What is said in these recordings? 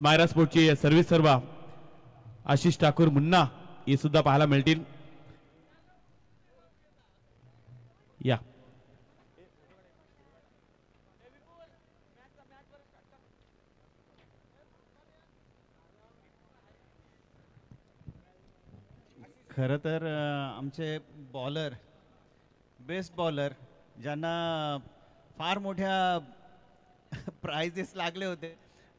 Myra स्पोर्टची service सर्व आशिष ठाकूर मुन्ना हे सुद्धा पाहायला मिळतील. या खरं तर आमचे बॉलर बेस्ट बॉलर ज्यांना फार मोठ्या प्राइजेस लागले होते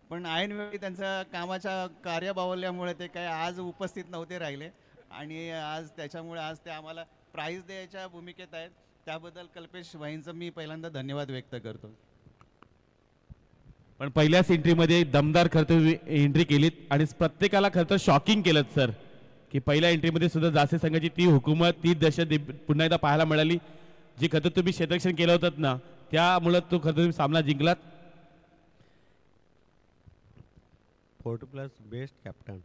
पण ऐनवेळी त्यांच्या कामाच्या कार्यबाहुल्यामुळे ते काय आज उपस्थित नव्हते राहिले आणि आज त्याच्यामुळे आज ते आम्हाला प्राइज द्यायच्या भूमिकेत आहेत. त्याबद्दल कल्पेश भाईंचं मी पहिल्यांदा धन्यवाद व्यक्त करतो. पण पहिल्याच एंट्रीमध्ये दमदार खरं एंट्री केलीत आणि प्रत्येकाला खरं तर शॉकिंग केलं सर की पहिल्या एंट्रीमध्ये सुद्धा जासे संघाची ती हुकूमत ती दहशत पुन्हा एकदा पाहायला मिळाली. जी खरं तुम्ही क्षेत्ररक्षण केलं होतं ना त्यामुळे तो खरं तुम्ही सामना जिंकलात. 40+ बेस्ट कॅप्टन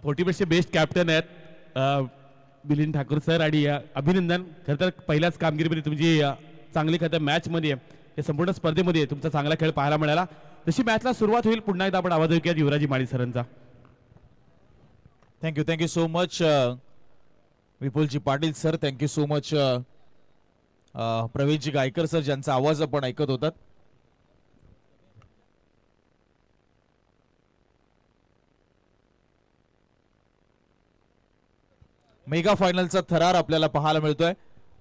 40+ बेस्ट कॅप्टन आहेत मिलिंद ठाकूर सर आणि अभिनंदन. खरं तर पहिल्याच कामगिरीमध्ये तुमची चांगली खरं मॅचमध्ये या संपूर्ण स्पर्धेमध्ये तुमचा चांगला खेळ पाहायला मिळाला. तशी मॅचला सुरुवात होईल पुन्हा एकदा आपण आवाज ऐकूयात युवराजी माळी सरांचा. Thank you so much Vipulji Patil sir. Thank you so much Pravinji Gaikar sir ज्यांचा आवाज आपण ऐकत होतात. मेगा फायनलचा थरार आपल्याला पाहायला मिळतोय.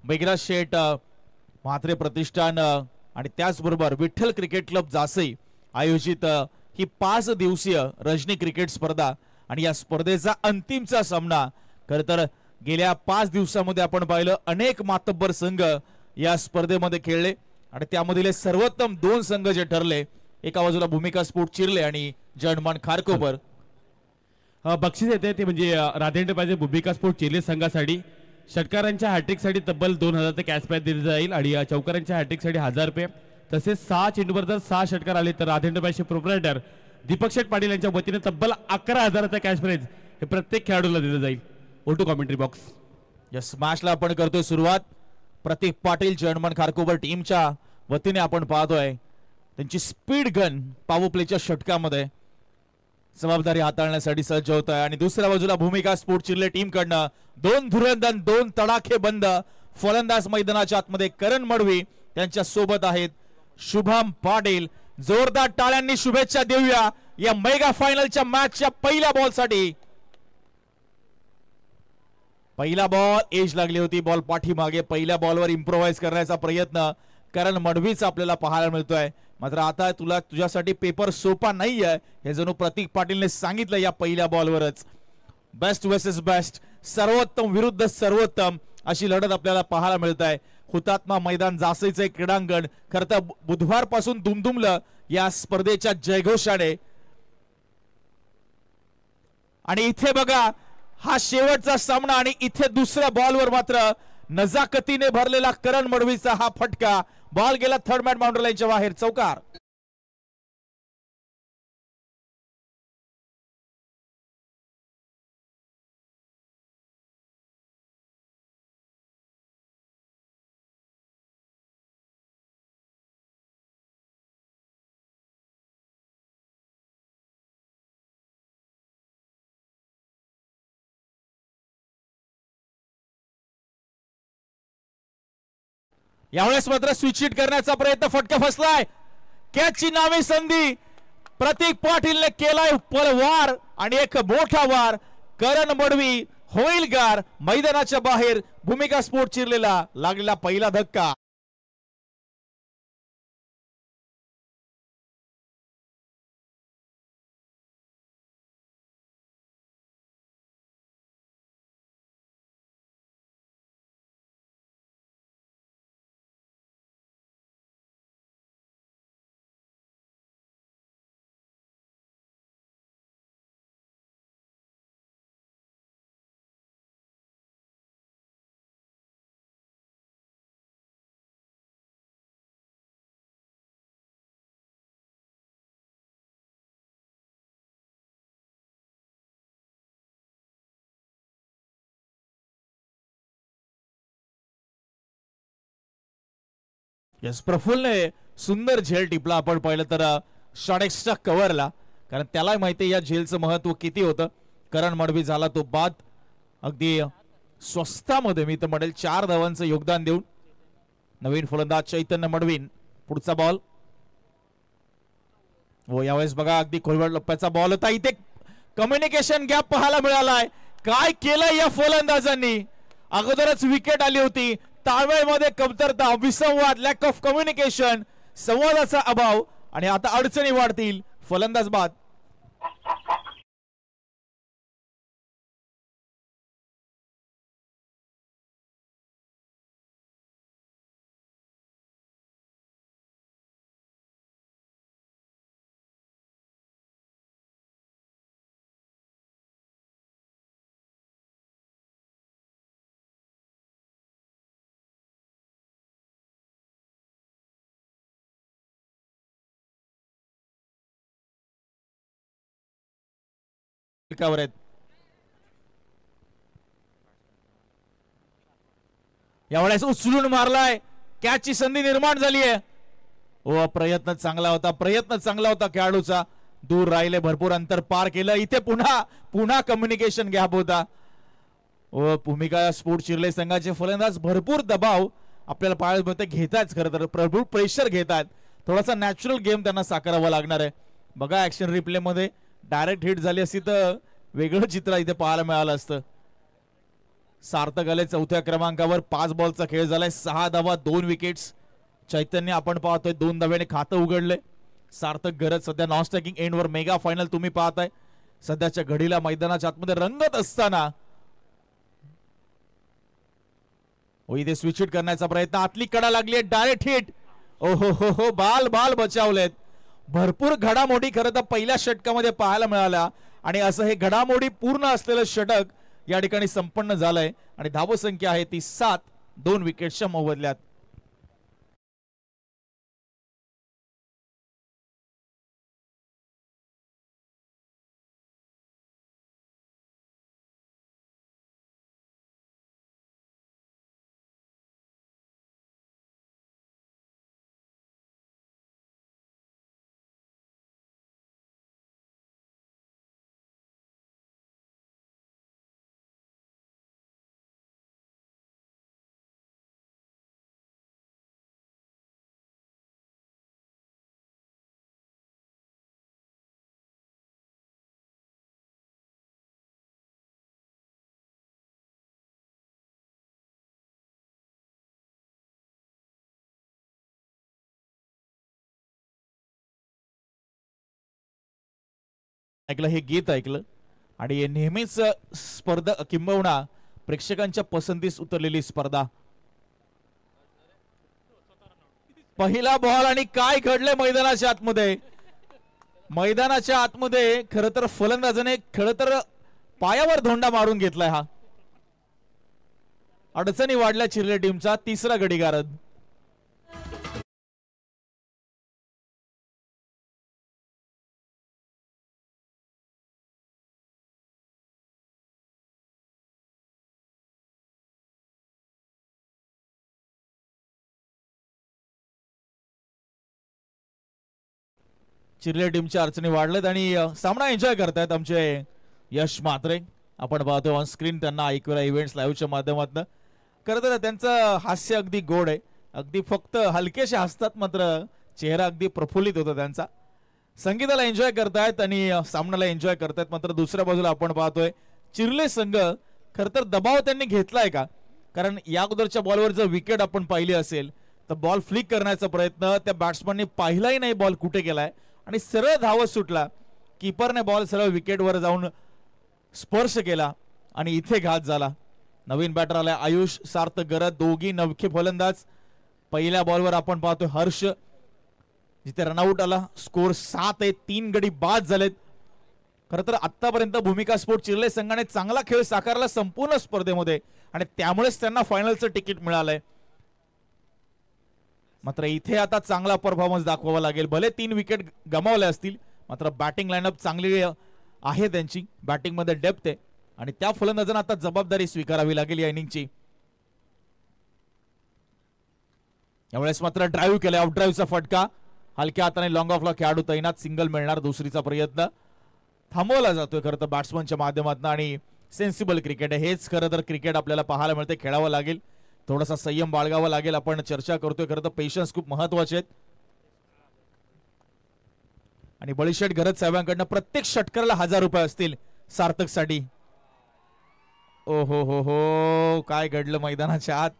मेघरा शेठ म्हात्रे प्रतिष्ठान आणि त्याचबरोबर विठ्ठल क्रिकेट क्लब जासई आयोजित ही 5 दिवसीय रजनी क्रिकेट स्पर्धा आणि या स्पर्धेचा अंतिमचा सामना. खरं तर गेल्या 5 दिवसामध्ये आपण पाहिलं अनेक मातब्बर संघ या स्पर्धेमध्ये खेळले आणि त्यामधील सर्वोत्तम 2 संघ जे ठरले एका बाजूला भूमिका स्पोर्ट चिरले आणि जर्मन खारकोपर. बक्षीस येते ते म्हणजे राधेंद्र पाहिजे भूमिका स्पोर्ट चिरले संघासाठी षटकारांच्या हॅट्रिकसाठी तब्बल 2000 कॅश प्राइज दिली जाईल आणि चौकारांच्या हॅट्रिकसाठी 1000 रुपये. तसेच 6 चेंडूवर जर 6 षटकार आले तर राधेंद्र पाहिजे प्रोप्रायटर दीपक शेठ पाटील यांच्या वतीने तब्बल 11,000 कॅश प्राइज हे प्रत्येक खेळाडूला दिलं जाईल. ओटू कॉमेंट्री बॉक्स. या स्मॅशला आपण करतोय सुरुवात. प्रतीक पाटील जर्मन खारकोपर टीमच्या वतीने आपण पाहतोय त्यांची स्पीड गन पॉवर प्लेच्या षटकामध्ये जबाबदारी हाताळण्यासाठी सज्ज होत आहे. आणि दुसऱ्या बाजूला भूमिका स्पोर्ट चिरले टीम कडनं 2 धुरंदन 2 तडाखे बंद फलंदाज मैदानाच्या आतमध्ये करण मडवी त्यांच्या सोबत आहेत शुभम पाटील. जोरदार टाळ्यांनी शुभेच्छा देऊया या मेगा फायनलच्या मॅचच्या पहिल्या बॉलसाठी. पहिला बॉल एज लागली होती बॉल पाठीमागे. पहिल्या बॉलवर इम्प्रोव्हाइज करण्याचा प्रयत्न करण मडवीच आपल्याला पाहायला मिळतोय. मात्र आता तुझ्यासाठी पेपर सोपा नाहीये हे जणू प्रतीक पाटीलने सांगितलं या पहिल्या बॉलवरच. बेस्ट वर्सेस बेस्ट सर्वोत्तम विरुद्ध सर्वोत्तम अशी लढत आपल्याला पाहायला मिळत आहे. हुतात्मा मैदान जासईचे क्रीडांगण खरं तर बुधवारपासून दुमदुमलं या स्पर्धेच्या जयघोषाने. आणि इथे बघा हा शेवटचा सामना आणि इथे दुसऱ्या बॉलवर मात्र नजाकतीने भरलेला करण मडवीचा हा फटका. बॉल गेला थर्ड मॅन बाउंड्री लाईनच्या बाहेर. चौकार. यावेळेस मात्र स्विच हिट करण्याचा प्रयत्न फटका फसलाय. कॅचची नावे संधी प्रतीक पाटीलने केलाय वार आणि एक मोठा वार. करण मडवी होईल गार. मैदानाच्या बाहेर भूमिका स्पोर्ट चिरलेला लागलेला पहिला धक्का. यस प्रफुल्लने सुंदर झेल टिपला. आपण पाहिलं तर शॉर्ट एक्सच्या कव्हरला कारण त्याला माहिती आहे या झेलचं महत्व किती होतं. करण मडवी झाला तो बाद, अगदी स्वस्तामध्ये मी तर म्हणेल 4 धावांचं योगदान देऊन. नवीन फलंदाज चैतन्य मडवीन. पुढचा बॉल व यावेळेस बघा अगदी खोलवर लप्प्याचा बॉल होता. इथे कम्युनिकेशन गॅप पाहायला मिळालाय. काय केलंय या फलंदाजांनी. अगोदरच विकेट आली होती, ताळमेळमध्ये कमतरता, विसंवाद, लॅक ऑफ कम्युनिकेशन, संवादाचा अभाव आणि आता अडचणी वाढतील. फलंदाज बाद. आहेत यावेळेस उचलून मारलाय. कॅचची संधी निर्माण झाली आहे. ओ प्रयत्न चांगला होता खेळाडूचा. दूर राहिले, भरपूर अंतर पार केलं. इथे पुन्हा कम्युनिकेशन गॅप होता. व भूमिका स्पोर्ट चिर्ले संघाचे फलंदाज भरपूर दबाव आपल्याला पाहायला मिळते. घेतात खरं तर भरपूर प्रेशर घेतात. थोडासा नॅचरल गेम त्यांना साकारावा लागणार आहे. बघा ऍक्शन रिप्ले मध्ये डायरेक्ट हिट झाली असती तर वेगळं चित्र इथे पाहायला मिळालं असतं. सार्थक आले 4थ्या क्रमांकावर. 5 बॉलचा खेळ झालाय. 6 धावा 2 विकेट्स. चैतन्य आपण पाहतोय 2 धाव्याने खातं उघडले. सार्थक गरज सध्या नॉन स्ट्रायकिंग एंडवर मेगा फायनल तुम्ही पाहताय. सध्याच्या घडीला मैदानाच्या आतमध्ये रंगत असताना इथे स्विच हिट करण्याचा प्रयत्न. आतली कडा लागली, डायरेक्ट हिट. ओहो हो, बाल बचावलेत. भरपूर घडामोडी खरं तर पहिल्या षटकामध्ये पाहायला मिळाल्या आणि असं हे घडामोडी पूर्ण असलेलं षटक या ठिकाणी संपन्न झालंय आणि धावसंख्या आहे ती 7, 2 विकेट्सच्या मोबदल्यात. ऐकलं हे गीत ऐकलं आणि नेहमीच स्पर्धा किंबहुना प्रेक्षकांच्या पसंतीस उतरलेली स्पर्धा. पहिला बॉल आणि काय घडले मैदानाच्या आतमध्ये खरं तर फलंदाजाने खरं तर पायावर धोंडा मारून घेतलाय. हा अडचणी वाढल्या चिर्ले टीमचा. 3रा गडीगारद. चिर्ले टीमच्या अडचणी वाढल्यात आणि सामना एन्जॉय करतायत आमचे यश म्हात्रे. आपण पाहतो ऑन स्क्रीन त्यांना ऐकूया इव्हेंट्स लाईव्हच्या माध्यमातून. खरं तर त्यांचं हास्य अगदी गोड आहे. अगदी फक्त हलकेसे हसतात, मात्र चेहरा अगदी प्रफुल्लित होता त्यांचा. संगीताला एन्जॉय करतायत आणि सामन्याला एन्जॉय करतायत. मात्र दुसऱ्या बाजूला आपण पाहतोय चिर्ले संघ खरं तर दबाव त्यांनी घेतलाय का. कारण या अगोदरच्या बॉलवर जर विकेट आपण पाहिली असेल तर बॉल फ्लिक करण्याचा प्रयत्न त्या बॅट्समनने पाहिलाही नाही बॉल कुठे गेलाय आणि सरळ धावत सुटला. कीपरने बॉल सरळ विकेटवर जाऊन स्पर्श केला आणि इथे घात झाला. नवीन बॅटर आलाय आयुष, सार्थक गरज, दोघी नवखे फलंदाज. पहिल्या बॉलवर आपण पाहतोय हर्ष जिथे रनआउट आला. स्कोर 7 आहे. 3 गडी बाद झालेत. खरं तर आतापर्यंत भूमिका स्पोर्ट चिर्ले संघाने चांगला खेळ साकारला संपूर्ण स्पर्धेमध्ये आणि त्यामुळेच त्यांना फायनलचं तिकीट मिळालंय. मात्र इथे आता चांगला परफॉर्मन्स दाखवावा लागेल. भले 3 विकेट गमावले असतील, मात्र बॅटिंग लाईनअप चांगली आहे त्यांची. बॅटिंग मध्ये डेप्थ आहे आणि त्या फलंदाजांना आता जबाबदारी स्वीकारावी लागेल या इनिंगची. यावेळेस मात्र ड्राईव्ह केला, ऑफ ड्राईव्हचा फटका. हलक्या हाताने लॉंग ऑफला खेळाडू तैनात. सिंगल मिळणार. दुसरीचा प्रयत्न. थांबवला जातोय खरं तर बॅट्समनच्या माध्यमातून आणि सेन्सिबल क्रिकेट आहे. हेच खरं तर क्रिकेट आपल्याला पाहायला मिळते. खेळावं लागेल, थोडासा संयम बाळगावा लागेल. आपण चर्चा करतोय खरं तर पेशन्स खूप महत्वाचे आहेत. आणि बळीशेठ घरत साहेबांकडनं प्रत्येक षटकाराला 1000 रुपये असतील सार्थक साठी. ओ हो काय घडलं मैदानाच्या आत.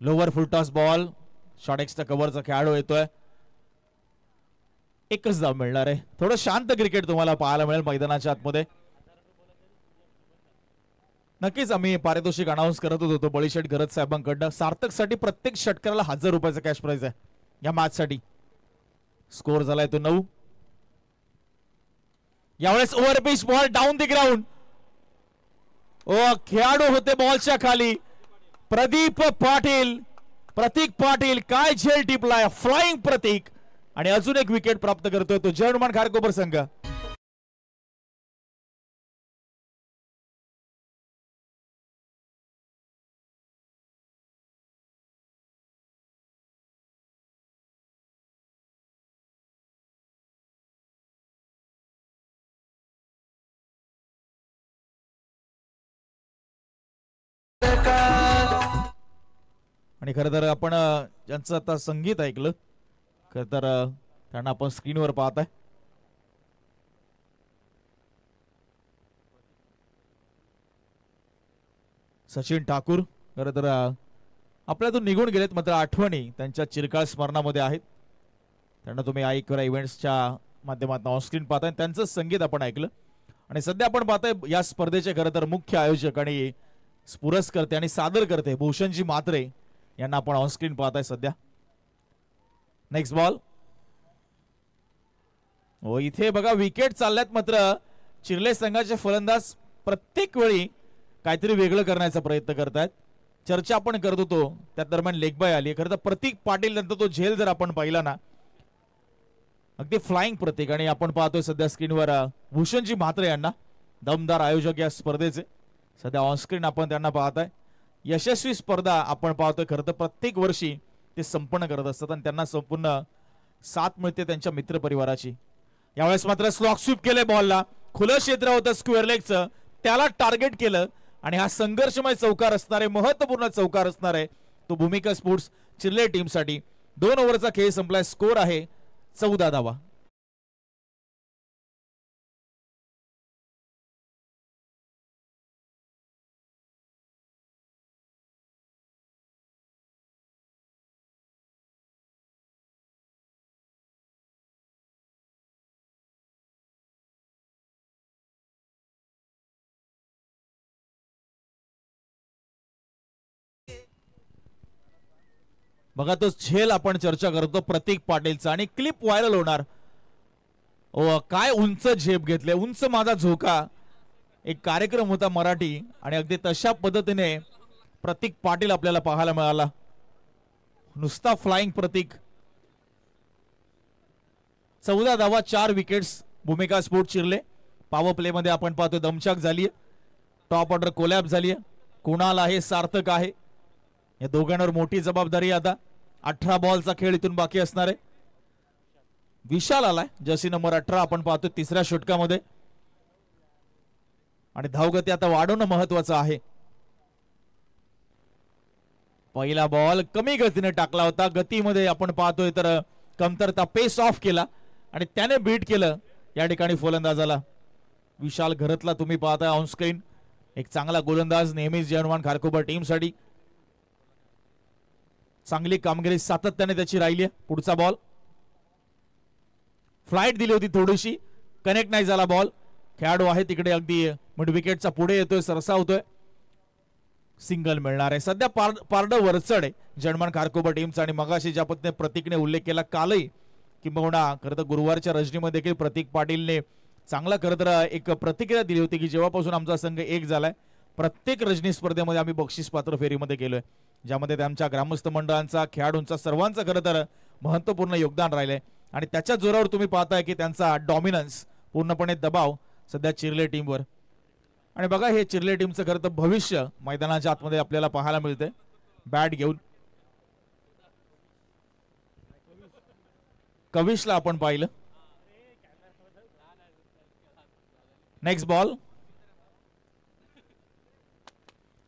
Lower full toss ball, short extra कव्हरचा खेळाडू येतोय. एकच धाव मिळणार आहे. थोडं शांत क्रिकेट तुम्हाला पाहायला मिळेल मैदानाच्या आतमध्ये. नक्कीच आम्ही पारितोषिक अनाऊन्स करत होतो बळीशेठ घरत साहेबांकडनं. सार्थक साठी प्रत्येक षटकाराला 1000 रुपयाचा कॅश प्राइज आहे या मॅच साठी. स्कोर झालाय तो 9. यावेळेस over pitch ball down the ground. खेळाडू होते बॉलच्या खाली. प्रदीप पाटील, प्रतीक पाटील काय झेल टिपलाय. फ्लाइंग प्रतीक आणि अजून एक विकेट प्राप्त करतोय तो जर्मन खारकोपर संघ. आणि खरं तर आपण ज्यांचं आता संगीत ऐकलं खरं तर त्यांना आपण स्क्रीनवर पाहत आहे. सचिन ठाकूर खरं तर आपल्यातून निघून गेलेत, मात्र आठवणी त्यांच्या चिरकाळ स्मरणामध्ये आहेत. त्यांना तुम्ही आईकरा इव्हेंट्सच्या माध्यमातून ऑनस्क्रीन पाहताय. त्यांचं संगीत आपण ऐकलं. आणि सध्या आपण पाहताय या स्पर्धेचे खरं तर मुख्य आयोजक आणि पुरस्कर्ते आणि सादर करते भूषणजी म्हात्रे यांना आपण ऑनस्क्रीन पाहताय सध्या. Next ball. हो इथे बघा विकेट चालल्यात, मात्र चिर्ले संघाचे फलंदाज प्रत्येक वेळी काहीतरी वेगळं करण्याचा प्रयत्न करतायत. चर्चा आपण करत होतो त्या दरम्यान लेग बाय आली. खरं तर प्रतीक पाटील नंतर तो झेल जर आपण पाहिला ना, अगदी फ्लाइंग प्रतीक. आणि आपण पाहतोय सध्या स्क्रीनवर भूषणजी म्हात्रे यांना, दमदार आयोजक या स्पर्धेचे. सध्या ऑनस्क्रीन आपण त्यांना पाहताय. यशस्वी स्पर्धा आपण पाहतोय खरं तर प्रत्येक वर्षी ते संपन्न करत असतात आणि त्यांना संपूर्ण साथ मिळते त्यांच्या मित्र परिवाराची. यावेळेस मात्र स्लॉक स्वीप केले बॉलला. खुलं क्षेत्र होतं स्क्वेअर लेगचं, त्याला टार्गेट केलं आणि हा संघर्षमय चौकार असणार आहे, महत्वपूर्ण चौकार असणार आहे तो भूमिका स्पोर्ट्स चिर्ले टीमसाठी. 2 ओव्हरचा खेळ संपलाय. स्कोर आहे 14 धावा. बघा तो झेल आपण चर्चा करतो प्रतीक पाटीलचा आणि क्लिप व्हायरल होणार. ओ काय उंच झेप घेतले, उंच माझा झोका. एक कार्यक्रम होता मराठी आणि अगदी तशा पद्धतीने प्रतीक पाटील आपल्याला पाहायला मिळाला. नुसता फ्लाइंग प्रतीक. 14 धावा, 4 विकेट्स भूमिका स्पोर्ट चिर्ले. पॉवर प्ले मध्ये आपण पाहतो दमछाक झालीय, टॉप ऑर्डर कोलॅप झालीय. कुणाल आहे, सार्थक आहे, या दोघांवर मोठी जबाबदारी. आता 18 बॉलचा खेळ इथून बाकी असणार आहे. विशाल आलाय जर्सी नंबर 18 आपण पाहतो तिसऱ्या षटकामध्ये. आणि धावगती आता वाढवणं महत्वाचं आहे. पहिला बॉल कमी गतीने टाकला होता. गतीमध्ये आपण पाहतोय तर कमतरता, पेस ऑफ केला आणि त्याने बीट केलं या ठिकाणी फलंदाजाला. विशाल घरतला तुम्ही पाहताय ऑन स्क्रीन. एक चांगला गोलंदाज नेहमीच जर्मन खारकोपर टीमसाठी. चांगली कामगिरी सातत्याने त्याची राहिली आहे. पुढचा बॉल फ्लाइट दिली होती थोडीशी, कनेक्ट नाही झाला बॉल. खेळाडू आहे तिकडे अगदी मिड विकेटचा पुढे येतोय, सरसावतोय. सिंगल मिळणार आहे. सध्या पारड वरचढ आहे जर्मन खारकोबर टीमचा. आणि मगाशी ज्या पद्धतीने प्रतीकने उल्लेख केला कालही, किंबहुना खरं तर गुरुवारच्या रजनीमध्ये देखील प्रतीक पाटीलने चांगला खरं तर एक प्रतिक्रिया दिली होती की जेव्हापासून आमचा संघ एक झालाय प्रत्येक रजनी स्पर्धेमध्ये आम्ही बक्षीस पात्र फेरीमध्ये गेलोय, ज्यामध्ये त्यांच्या ग्रामस्थ मंडळांचा, खेळाडूंचा, सर्वांचं खरं तर महत्वपूर्ण योगदान राहिलंय. आणि त्याच्या जोरावर तुम्ही पाहताय की त्यांचा डॉमिनन्स, पूर्णपणे दबाव सध्या चिर्ले टीमवर. आणि बघा हे चिर्ले टीमचं खरं तर भविष्य मैदानाच्या आतमध्ये आपल्याला पाहायला मिळतंय. बॅट घेऊन कविशला आपण पाहिलं. Next ball.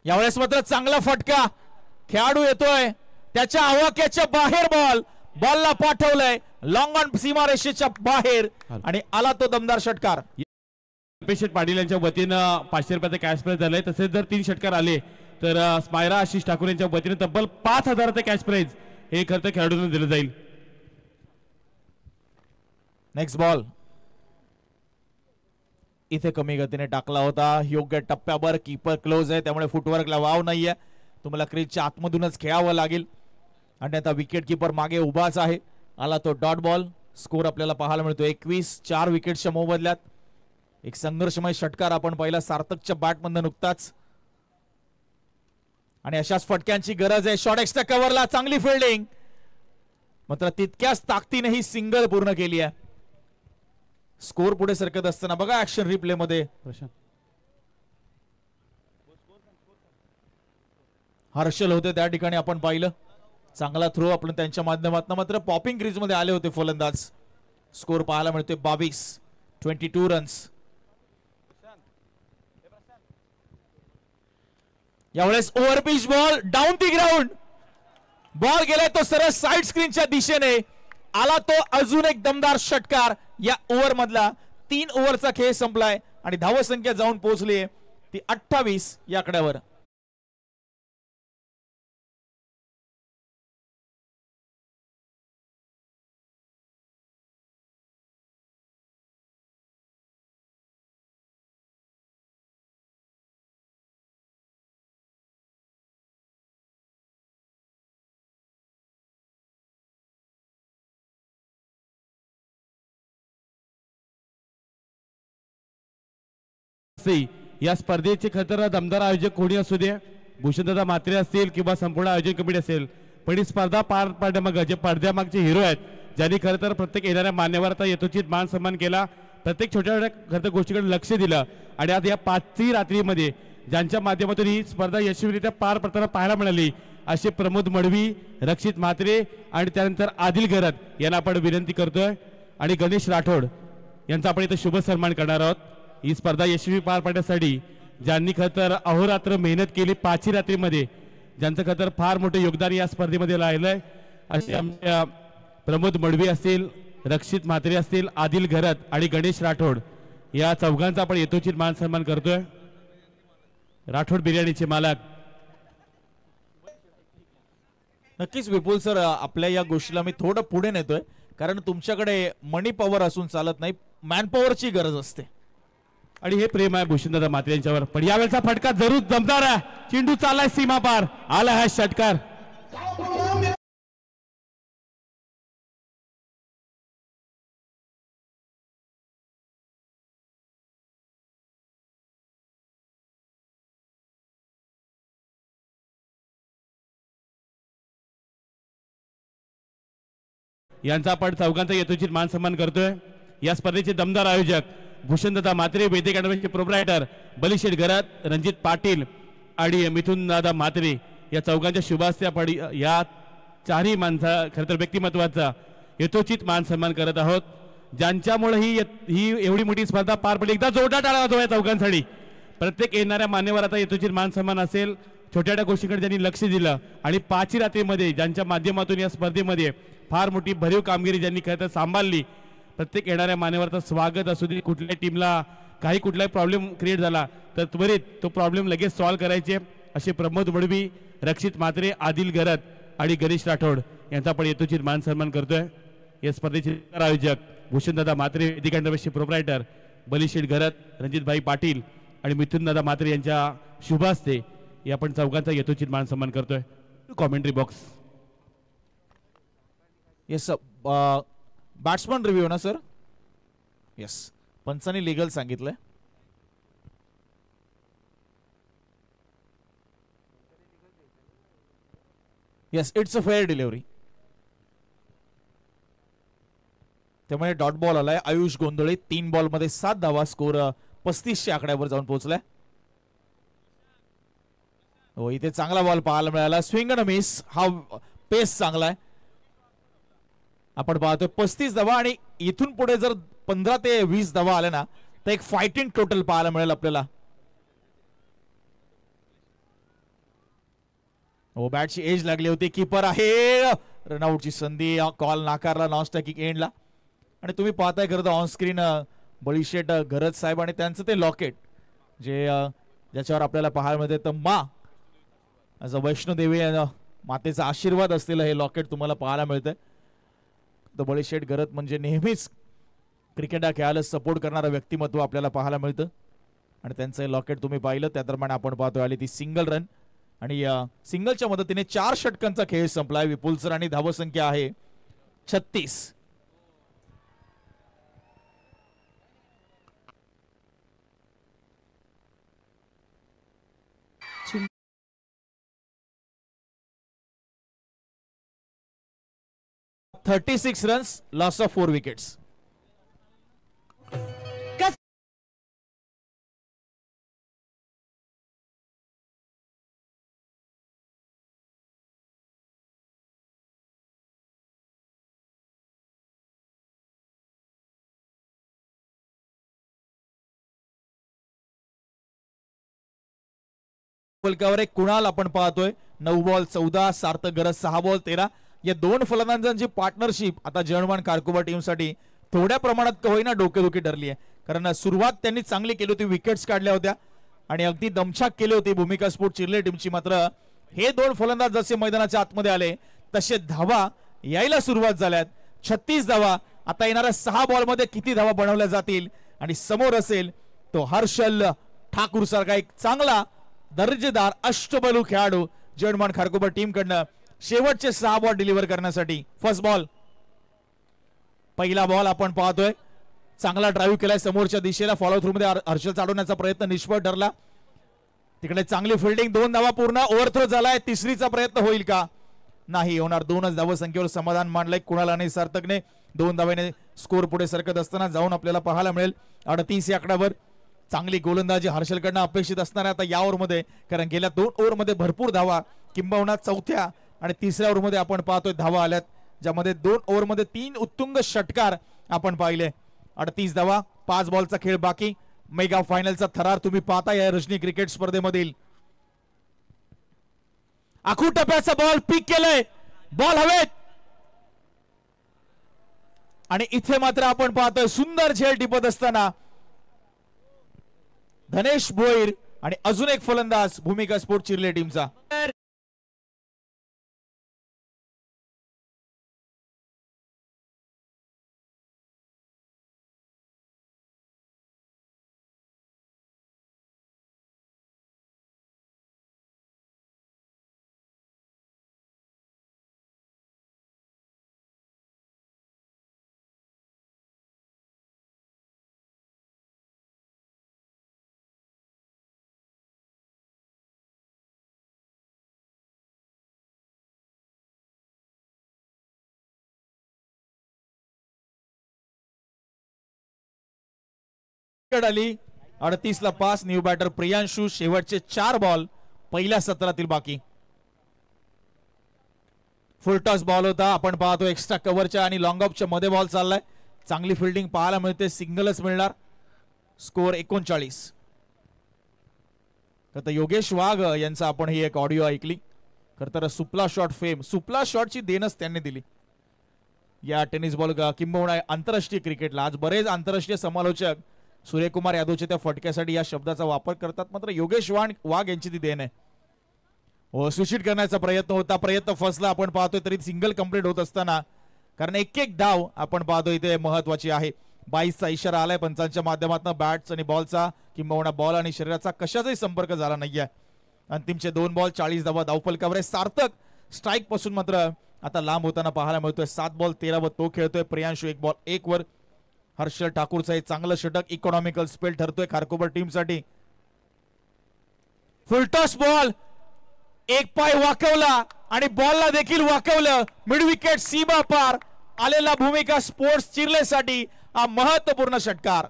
यावेळेस मात्र चांगला फटका, खेळाडू येतोय त्याच्या आवाक्याच्या बाहेर, बॉलला पाठवलंय लॉंग ऑन सीमारेषेच्या बाहेर आणि आला तो दमदार षटकार. अपेक्षित पाटील यांच्या वतीनं 500 रुपयाचा कॅश प्राइज झालाय. तसेच जर 3 षटकार आले तर स्मायरा आशिष ठाकूर यांच्या वतीने तब्बल 5000चं कॅश प्राइज हे खरं तर खेळाडूंना दिलं जाईल. नेक्स्ट बॉल इथे कमी गतीने टाकला होता, योग्य टप्प्यावर. कीपर क्लोज आहे त्यामुळे फुटवर्कला वाव नाहीये, तुम्हाला क्रीजच्या आतमधूनच खेळावं लागेल. आणि आता विकेट किपर मागे उभाच आहे. आला तो डॉट बॉल. स्कोर आपल्याला पाहायला मिळतो 21. 4 विकेटच्या मोबदल्यात एक संघर्षमय षटकार आपण पाहिला सार्थकच्या बॅटमधून नुकताच. आणि अशाच फटक्यांची गरज आहे. शॉर्ट एक्स्ट्रा कव्हरला चांगली फिल्डिंग, मात्र तितक्याच ताकदीने ही सिंगल पूर्ण केली आहे. स्कोर पुढे सरकत असताना बघा ऍक्शन रिप्ले मध्ये हर्षल होते त्या ठिकाणी आपण पाहिलं. चांगला थ्रो आपण त्यांच्या माध्यमातून, मात्र पॉपिंग क्रीज मध्ये आले होते फलंदाज. स्कोर पाहायला मिळतोय 22 रन्स. यावेळेस overpitch ball down the ground, ball गेलाय तो सरळ साइड स्क्रीनच्या दिशेने. आला तो अजून एक दमदार षटकार. या ओव्हर मधला 3 ओव्हरचा खेळ संपलाय आणि धावसंख्या जाऊन पोहोचली ती 28 या आकड्यावर. या स्पर्धेचे खतर दमदार आयोजक कोणी असू दे, भूषणदादा म्हात्रे असतील किंवा संपूर्ण आयोजन कमिटी असेल, पण ही स्पर्धा पार पाडण्यामागे जे पडद्यामागचे हिरो आहेत, ज्यांनी खरं तर प्रत्येक येणाऱ्या मान्यवरांचा यथोचित मान सन्मान केला, प्रत्येक छोट्या छोट्या खरं तर गोष्टीकडे लक्ष दिलं. आणि आज या 5ही रात्रीमध्ये ज्यांच्या माध्यमातून ही स्पर्धा यशस्वीरित्या पार पडताना पाहायला मिळाली, असे प्रमोद मडवी, रक्षित म्हात्रे आणि त्यानंतर आदिल गरत यांना आपण विनंती करतोय. आणि गणेश राठोड यांचा आपण इथं शुभ सन्मान करणार आहोत. ही स्पर्धा यशस्वी पार पाडण्यासाठी ज्यांनी खरं तर अहोरात्र मेहनत केली 5ही रात्रीमध्ये, ज्यांचं खरं तर फार मोठे योगदान या स्पर्धेमध्ये राहिलंय, असे आमच्या प्रमोद मडवी असतील, रक्षित म्हात्रे असतील, आदिल घरत आणि गणेश राठोड या चौघांचा आपण यथोचित मान सन्मान करतोय. राठोड बिर्याणीचे मालक. नक्कीच विपुल सर, आपल्या या गोष्टीला मी थोडं पुढे नेतोय, कारण तुमच्याकडे मनी पॉवर असून चालत नाही, मॅन पॉवरची गरज असते. आणि हे प्रेम आहे भूषणदादा म्हात्रे यांच्यावर. पण यावेळेचा फटका जरूर जमदार आहे. चेंडू चाललाय सीमा पार, आला हा षटकार. यांचा आपण चौघांचा यथोचित मान सन्मान करतोय. या स्पर्धेचे दमदार आयोजक भूषणदादा म्हात्रे, वैदिक अॅडव्हान्सचे प्रोप्रायटर बलिशेठ घरात, रणजित पाटील आणि मिथुन दादा म्हात्रे या चौघांच्या शुभास्ते आपण या 4ही माणसा खरं तर व्यक्तिमत्वाचा यथोचित मान सन्मान करत आहोत, ज्यांच्यामुळे ही एवढी मोठी स्पर्धा पार पडली. एकदा जोरदार टाळा होतो या चौघांसाठी. प्रत्येक येणाऱ्या मान्यवराचा यथोचित मान सन्मान असेल, छोट्या छोट्या गोष्टींकडे ज्यांनी लक्ष दिलं आणि 5ही रात्रीमध्ये ज्यांच्या माध्यमातून या स्पर्धेमध्ये फार मोठी भरीव कामगिरी ज्यांनी खरं तर सांभाळली, प्रत्येक येणाऱ्या मान्यवराचं स्वागत असू दे. कुठल्याही टीमला कुठलाही प्रॉब्लेम क्रिएट झाला तर त्वरित तो प्रॉब्लेम लगेच सॉल्व्ह करायचे असे प्रमोद मडवी, रक्षित म्हात्रे, आदिल गरत आणि गणेश राठोड यांचा आपण यथोचित मान सन्मान करतोय. या स्पर्धेचे आयोजक भूषणदादा म्हात्रे, वैदिक अॅडव्हान्सचे प्रोप्रायटर बलिशेठ घरत, रणजितभाई पाटील आणि मिथुनदादा म्हात्रे यांच्या शुभ हस्ते या आपण चौघांचा यथोचित मान सन्मान करतोय. Commentary box. Yes batsman review ना सर. येस पंचांनी लिगल सांगितलंय. Yes it's a fair delivery. त्यामुळे डॉट बॉल आलाय. आयुष गोंधळे 3 बॉलमध्ये 7 धावा. स्कोर 35च्या आकड्यावर जाऊन पोहोचलाय. हो इथे चांगला बॉल पाहायला मिळाला. Swing and miss. हा पेस चांगला आहे. आपण पाहतोय 35 धावा आणि इथून पुढे जर 15 ते 20 धावा आल्या ना तर एक फायटिंग टोटल पाहायला मिळेल आपल्याला. हो बॅटची एज लागली होती. कीपर आहे. रनआउटची संधी. कॉल नाकारला नॉन स्ट्रायकिंग एंडला. आणि तुम्ही पाहताय खरं तर ऑन स्क्रीन बळीशेठ घरत साहेब आणि त्यांचं ते लॉकेट जे ज्याच्यावर आपल्याला पाहायला मिळते तर मा ॲज अ वैष्णोदेवी मातेचा आशीर्वाद असलेलं हे लॉकेट तुम्हाला पाहायला मिळतंय. तर बळीशेठ घरत म्हणजे नेहमीच क्रिकेट हा खेळाला सपोर्ट करणारं व्यक्तिमत्व आपल्याला पाहायला मिळतं. आणि त्यांचं हे लॉकेट तुम्ही पाहिलं त्या दरम्यान आपण पाहतोय आली ती सिंगल रन. आणि सिंगलच्या मदतीने 4 षटकांचा खेळ संपलाय. विपुल सर आणि धावसंख्या आहे 36. $36 runs, loss of 4 wickets. फलकावर एक कुणाल आपण पाहतोय. 9 बॉल 14. सार्थक गरज 6 बॉल 13. या 2 फलंदाजांची पार्टनरशिप आता जर्मन कारकुबा टीमसाठी थोड्या प्रमाणात का होईना डोकेदुखी ठरली आहे. कारण सुरुवात त्यांनी चांगली केली होती. विकेट्स काढल्या होत्या आणि अगदी दमछाक केली होती भूमिका स्पोर्ट चिर्ले टीमची. मात्र हे 2 फलंदाज जसे मैदानाच्या आतमध्ये आले तसे धावा यायला सुरुवात झाल्यात. 36 धावा. आता येणाऱ्या 6 बॉलमध्ये किती धावा बनवल्या जातील आणि समोर असेल तो हर्षल ठाकूर सारखा एक चांगला दर्जेदार अष्टपैलू खेळाडू जर्मन खारकोबर टीम कडनं शेवटचे 6 बॉल डिलिव्हर करण्यासाठी. First ball. पहिला बॉल आपण पाहतोय. चांगला ड्राईव्ह केलाय समोरच्या दिशेला. फॉलो थ्रू मध्ये हर्षल चाडवण्याचा प्रयत्न निष्फळ ठरला. तिकडे चांगली फिल्डिंग. 2 धावा पूर्ण. ओव्हरथ्रो झालाय. तिसरीचा प्रयत्न होईल का? नाही होणार. 2च धावा संख्येवर समाधान मांडलंय कुणाल आणि सार्थकने. 2 धावेने स्कोर पुढे सरकत असताना जाऊन आपल्याला पाहायला मिळेल 38 या आकड्यावर. चांगली गोलंदाजी हर्षलकडनं अपेक्षित असणार आहे आता या ओव्हरमध्ये. कारण गेल्या 2 ओव्हरमध्ये भरपूर धावा किंबहुना चौथ्या आणि तिसऱ्या ओव्हरमध्ये आपण पाहतोय धावा आल्यात ज्यामध्ये 2 ओव्हरमध्ये 3 उत्तुंग षटकार आपण पाहिले. 38 धावा. 5 बॉलचा खेळ बाकी. मेगा फायनलचा थरार तुम्ही पाहता या रजनी क्रिकेट स्पर्धेमधील. आखू टप्प्याचा बॉल पिक केलाय. बॉल हवेत आणि इथे मात्र आपण पाहतोय सुंदर झेल टिपत असताना धनेश भोईर आणि अजून एक फलंदाज भूमिका स्पोर्ट चिर्ले टीमचा. आली 38 ला पास. New batter Priyanshu. शेवटचे 4 बॉल पहिल्या सत्रातील बाकी. फुल टॉस बॉल होता. आपण पाहतो एक्स्ट्रा कव्हरच्या आणि लॉंग ऑफच्या मध्ये बॉल चाललाय. चांगली फिल्डिंग पाहायला मिळते. सिंगलच मिळणार. स्कोर 39. तर योगेश वाघ यांचा आपण ही एक ऑडिओ ऐकली. खरं तर सुपला शॉट फेम. सुपला शॉटची देणच त्यांनी दिली या टेनिस बॉल किंबहुना आंतरराष्ट्रीय क्रिकेटला. आज बरेच आंतरराष्ट्रीय समालोचक सूर्यकुमार यादवच्या त्या फटक्यासाठी या शब्दाचा वापर करतात. मात्र योगेश वाघ यांची ती देण आहे. सुशीट करण्याचा प्रयत्न होता. प्रयत्न फसला. आपण पाहतोय तरी सिंगल कंप्लीट होत असताना कारण एक धाव आपण पाहतोय इथे महत्वाची आहे. 22चा इशारा आलाय पंचांच्या माध्यमातून. बॅट्स आणि बॉलचा किंबहुना बॉल आणि शरीराचा कशाचाही संपर्क झाला नाहीये. अंतिमचे 2 बॉल 40 धावा धावफलकावर. सार्थक स्ट्राईक पासून मात्र आता लांब होताना पाहायला मिळतोय. 7 बॉल 13 वर तो खेळतोय. प्रियांशू 1 बॉल 1 वर. हर्षल ठाकूरचं हे चांगलं षटक इकॉनॉमिकल स्पेल ठरतोय खारकोपर टीमसाठी. फुलटॉस बॉल, एक पाय वाकवला आणि बॉलला देखील वाकवलं. मिड विकेट सीमा पार आलेला भूमिका स्पोर्ट्स चिरलेसाठी हा महत्वपूर्ण षटकार.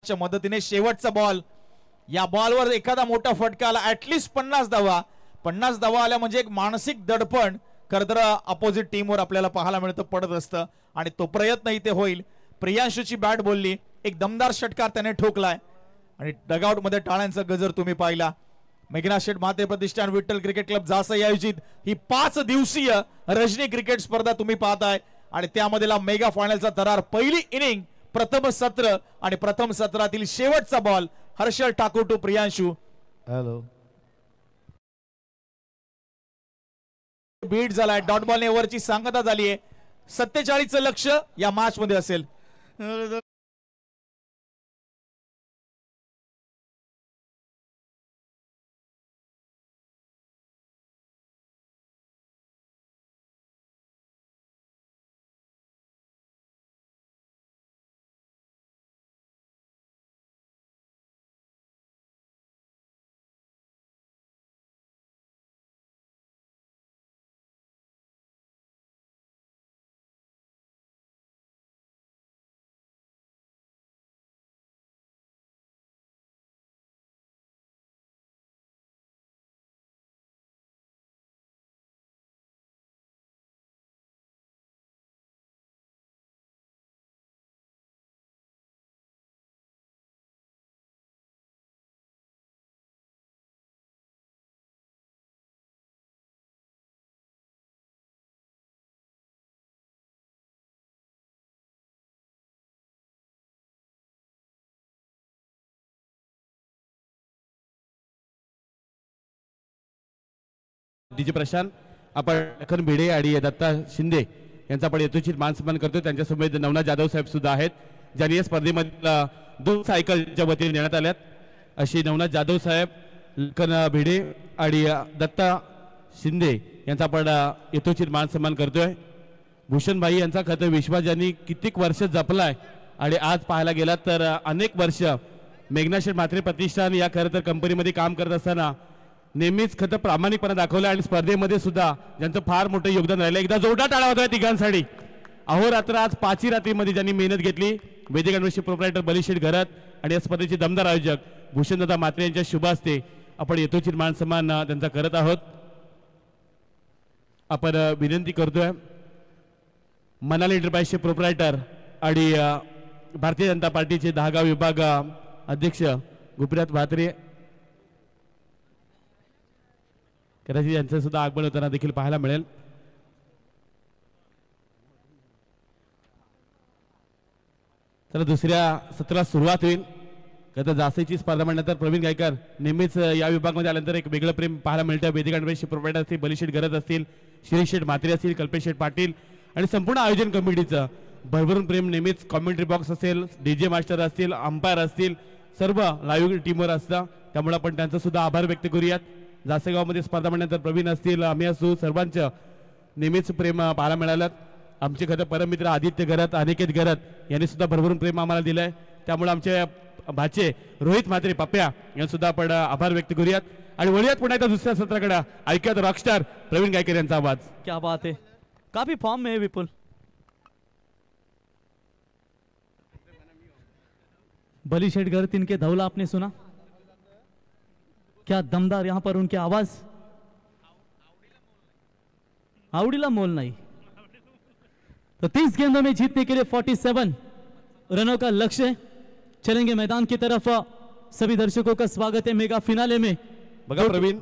मदतीने शेवटचा बॉल. या बॉलवर एखादा मोठा फटका आला, ऍटलिस्ट 50 धावा. 50 धावा आल्या म्हणजे एक मानसिक दडपण खरतर अपोजिट टीमवर आपल्याला पाहायला मिळतं, पडत असतं आणि तो प्रयत्न इथे होईल. प्रियांशूची बॅट बोलली, एक दमदार षटकार त्याने ठोकलाय आणि डगआउट मध्ये टाळ्यांचा गजर तुम्ही पाहिला. मेघना शेठ माते प्रतिष्ठान विठ्ठल क्रिकेट क्लब जासई आयोजित ही 5 दिवसीय रजनी क्रिकेट स्पर्धा तुम्ही पाहताय आणि त्यामधला मेगा फायनलचा थरार. पहिली इनिंग, प्रथम सत्र आणि प्रथम सत्रातील शेवटचा ball. Harshal Thakur to Priyanshu. Hello. Beat झालाय. डॉट बॉलने ओव्हरची सांगता झाली आहे. 47चं लक्ष या मॅच मध्ये असेल. डीजे प्रशांत, आपण लखन भिडे आणि दत्ता शिंदे यांचा आपण यथोचित मान सन्मान करतो. त्यांच्यासमोर नवनाथ जाधव साहेब सुद्धा आहेत, ज्यांनी या स्पर्धेमध्ये 2 सायकलच्या वतीने देण्यात आल्यात. अशी नवनाथ जाधव साहेब, लखन भिडे आणि दत्ता शिंदे यांचा आपण यथोचित मान सन्मान करतोय. भूषण भाई यांचा खरं विश्वास ज्यांनी कित्येक वर्ष जपलाय आणि आज पाहायला गेला तर अनेक वर्ष मेघना शेठ म्हात्रे प्रतिष्ठान या खरं तर कंपनीमध्ये काम करत असताना नेहमीच खरं प्रामाणिकपणा दाखवला आणि स्पर्धेमध्ये सुद्धा ज्यांचं फार मोठं योगदान राहिलं. एकदा जोरदार टाळा होता तिघांसाठी. अहोरात्र आज 5ही रात्रीमध्ये ज्यांनी मेहनत घेतली, वैदिक अनवेषी प्रोप्रायटर बलिशेठ घरत आणि या स्पर्धेचे दमदार आयोजक भूषणदादा म्हात्रे यांच्या शुभ हस्ते आपण यथोचित मान सन्मान त्यांचा करत आहोत. आपण विनंती करतोय मनाली एंटरप्राइजचे प्रोप्रायटर आणि भारतीय जनता पार्टीचे 10 गाव विभाग अध्यक्ष गुप्रीनाथ म्हात्रे, कदाचित यांचं सुद्धा आगमन होताना देखील पाहायला मिळेल. तर दुसऱ्या सत्राला सुरुवात होईल. आता जास्तीची स्पर्धा म्हणल्यानंतर प्रवीण गायकर नेहमीच या विभागामध्ये आल्यानंतर एक वेगळं प्रेम पाहायला मिळतं. वैदिक अनवेषी प्रोप्रायटर असतील, बलिशेठ गरज असतील, शिरीष शेठ म्हात्रे असतील, कल्पेश शेठ पाटील आणि संपूर्ण आयोजन कमिटीचं भरभरून प्रेम नेहमीच. कॉमेंट्री बॉक्स असेल, डीजे मास्टर असतील, अंपायर असतील, सर्व लाईव्ह टीमवर असतं. त्यामुळे आपण त्यांचा सुद्धा आभार व्यक्त करूयात. जासेगावमध्ये स्पर्धा म्हणल्यानंतर प्रवीण असतील, आम्ही असू, सर्वांचं नेहमीच प्रेम पाहायला मिळालं. आमचे खरं परममित्र आदित्य घरत, अनिकेत घरत यांनी सुद्धा भरभरून प्रेम आम्हाला दिलंय. त्यामुळे आमचे भाचे रोहित म्हात्रे पप्प्या यांना सुद्धा आपण आभार व्यक्त करूयात. आणि वळूयात पुन्हा एकदा दुसऱ्या सत्राकडे. ऐकूयात रॉकस्टार प्रवीण गायकर यांचा आवाज. क्या बात है, काफी फॉर्म में है विपुल. बलिशेठ घर तिनके धौला आपने सुना, क्या दमदार यहाँ पर उनके आवाज. आवड़ीला मोल नहीं. तो 30 गेंदों में जीतने के लिए 47 रनों का लक्ष्य. चलेंगे मैदान की तरफ. सभी दर्शकों का स्वागत है मेगा फिनाले में. बघा प्रवीण,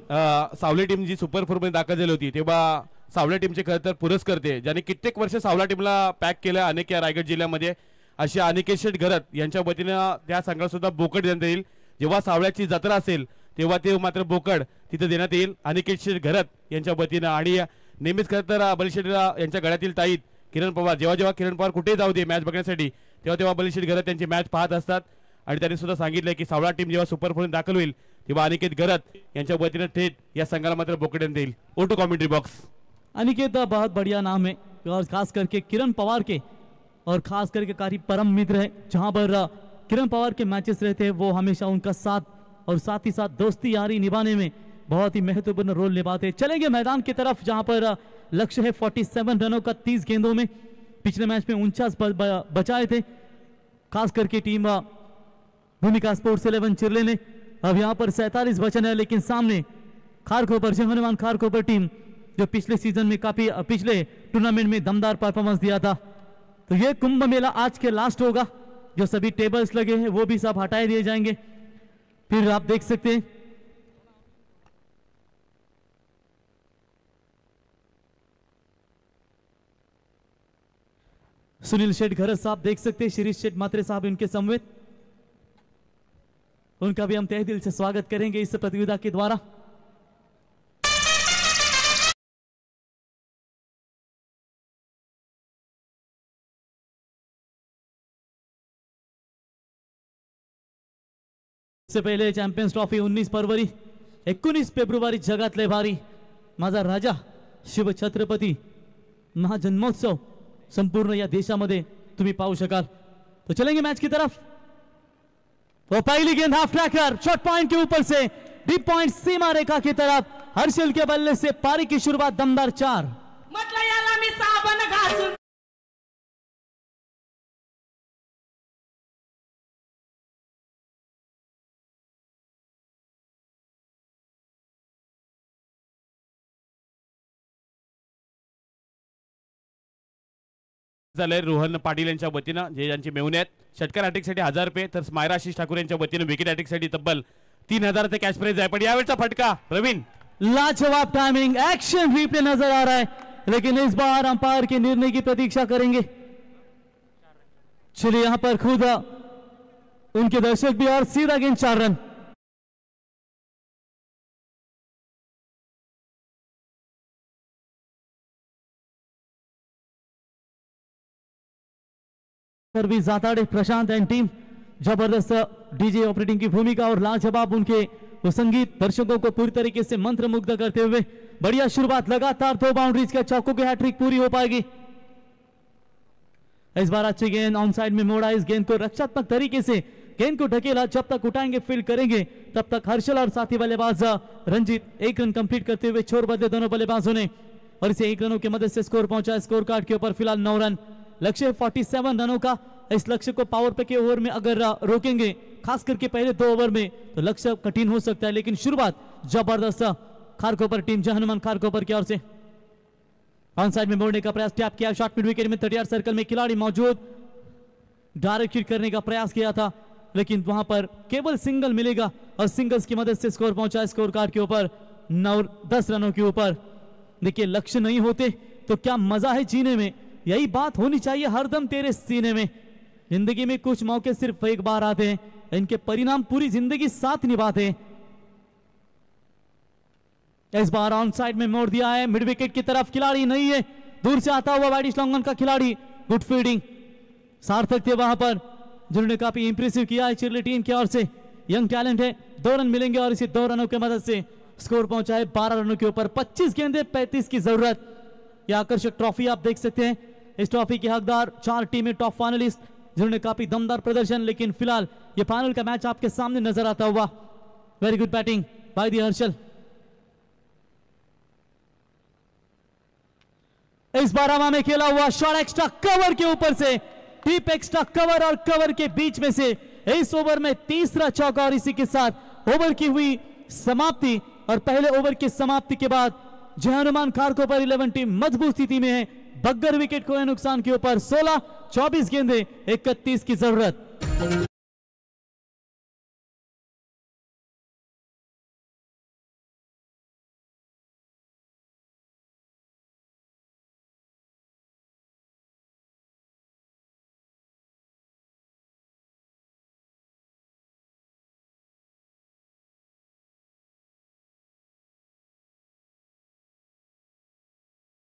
सावले टीम जी सुपर 4 मध्ये दाखल झाली होती तेव्हा सावले टीमचे खरं तर पुरस्कर्ते ज्यांनी कित्येक वर्ष सावला टीमला पॅक केलं अनेक या रायगड जिल्ह्यामध्ये अशी अनिकेत शेठ घरत यांच्या वतीनं त्या संघाला सुद्धा बोकड देण्यात येईल. जेव्हा सावळ्याची जत्रा असेल तेव्हा ते मात्र बोकड तिथे देण्यात येईल अनिकेत शेठ घरत यांच्या वतीनं. आणि नेहमीच खरं तर बलिशेठ यांच्या गळ्यातील ताईत किरण पवार जेव्हा जेव्हा किरण पवार कुठेही जाऊ दे मॅच बघण्यासाठी तेव्हा तेव्हा बलिशेठ घरत त्यांची मॅच पाहत असतात. आणि त्यांनी सुद्धा सांगितलं की सावळा टीम जेव्हा सुपर फोर दाखल होईल तेव्हा अनिकेत घरत यांच्या वतीनं थेट या संघाला मात्र बोकड देण्यात येईल. O to commentary box. Aniket बहुत बढ़िया नाम है और खास करके किरण पवार के और खास करके काफी परम मित्र है. जहां पर किरण पवार के मैचेस रहते हैं वो हमेशा उनका साथ और साथ ही साथ दोस्ती यारी निभाने में बहुत ही महत्वपूर्ण रोल निभाते हैं. चलेंगे मैदान की तरफ जहां पर लक्ष्य है 47 रनों का 30 गेंदों में. पिछले मैच में 49 बचाए थे खास करके टीम भूमिका स्पोर्ट्स 11 चिरले ने. अब यहाँ पर 47 बचन है लेकिन सामने खारकोपर हनुमान खारकोपर टीम जो पिछले सीजन में काफी पिछले टूर्नामेंट में दमदार परफॉर्मेंस दिया था. तो ये कुंभ मेला आज के लास्ट होगा. जो सभी टेबल्स लगे हैं वो भी सब हटाए दिए जाएंगे. फिर आप देख सकते हैं सुनील शेठ घरत साहब देख सकते हैं, शिरीष शेठ मात्रे साहब इनके समवेत. उनका भी हम तहे दिल से स्वागत करेंगे इस प्रतियोगिता के द्वारा. इससे पहले चॅम्पियन्स ट्रॉफी 19 फरवरी 19 फेब्रुवारी जगातले भारी माझा राजा शिव छत्रपती महाजन्मोत्सव संपूर्ण या देशामध्ये तुम्ही पाहू शकाल. तो चलेंगे मैच की तरफ. वो पहली गेंद हाफ ट्रैकर शॉर्ट पॉइंट के ऊपर से डीप पॉइंट सीमा रेखा की तरफ. हर्षल के बल्ले से पारी की शुरुआत दमदार 4. म्हटलं याला मी साबण घासून झालंय रोहन पाटील यांच्या वतीनं जे यांची मेहुणे आहेत. षटकार हॅट्रिकसाठी 1000 रुपये तर स्मायरा आशिष ठाकूर यांच्या वतीनं विकेट हॅट्रिकसाठी तब्बल 3000 ते कॅश प्राइज आहे. पण यावेळचा फटका प्रवीण लाजवाब टाइमिंग एक्शन रिप्ले नजर आ रहा है लेकिन इस बार अंपायर के निर्णय की प्रतीक्षा करेंगे. चलिए यहां पर खुद उनके दर्शक भी और सीधा गेंद 4 रन. भी जाताड़े प्रशांत एंड टीम जबरदस्त डीजे ऑपरेटिंग की भूमिका और लाजवाब उनके वो संगीत दर्शकों को पूरी तरीके से मंत्रमुग्ध करते हुए बढ़िया शुरुआत. लगातार 2 बाउंड्रीज के चौकों की हैट्रिक पूरी हो पाएगी. इस बार अच्छी गेंद ऑन साइड में मोड़ा. इस गेंद को रक्षात्मक तरीके से गेंद को ढकेला. जब तक उठाएंगे फील्ड करेंगे तब तक हर्षल और साथी बल्लेबाज रंजीत 1 रन कंप्लीट करते हुए छोर बदले दोनों बल्लेबाजों ने और इसे 1 रनों की मदद से स्कोर पहुंचा. स्कोर कार्ड के ऊपर फिलहाल 9 रन. लक्ष्य 47 रनों का. इस लक्ष्य को पावर पे के ओवर में अगर रोकेंगे खास करके पहले 2 ओवर में तो लक्ष्य कठिन हो सकता है. लेकिन शुरुआत जबरदस्त खारकोपर टीम जय हनुमान खारकोपर की ओर से. ऑन साइड में मोड़ने का प्रयास टैप किया. शॉट मिड विकेट में 30 सर्कल में खिलाड़ी मौजूद. डायरेक्ट हिट करने का प्रयास किया था लेकिन वहां पर केवल सिंगल मिलेगा और सिंगल्स की मदद से स्कोर पहुंचा. स्कोर कार्ड के ऊपर 9-10 रनों के ऊपर. देखिए लक्ष्य नहीं होते तो क्या मजा है जीने में. यही बात होनी चाहिए हरदम तेरे सीने में. जिंदगी में कुछ मौके सिर्फ एक बार आते हैं. इनके परिणाम पूरी जिंदगी साथ निभाते हैं. इस बार ऑन साइड में मोड़ दिया है. मिड विकेट की तरफ खिलाड़ी नहीं है. दूर से आता हुआ वाइडिश लॉन्गन का खिलाड़ी. गुड फील्डिंग सार्थक थे वहां पर जिन्होंने काफी इंप्रेसिव किया है चिरली टीम की ओर से. यंग टैलेंट है. 2 रन मिलेंगे और इसी 2 रनों की मदद से स्कोर पहुंचा है 12 रनों के ऊपर. 25 गेंदे 35 की जरूरत. यह आकर्षक ट्रॉफी आप देख सकते हैं. इस ट्रॉफी के हकदार 4 टीमें टॉप फाइनलिस्ट जिन्होंने काफी दमदार प्रदर्शन. लेकिन फिलहाल ये फाइनल का मैच आपके सामने नजर आता हुआ. Very good batting by the Harshal. इस बार हवा में खेला हुआ शॉट एक्स्ट्रा कवर के ऊपर से डीप एक्स्ट्रा कवर और कवर के बीच में से इस ओवर में तीसरा चौका और इसी के साथ ओवर की हुई समाप्ति. और पहले ओवर की समाप्ति के बाद जय हनुमान खारकोपर 11 टीम मजबूत स्थिति में है. बग्गर विकेट को नुकसान के ऊपर 16-24 गेंदे 31 की जरूरत.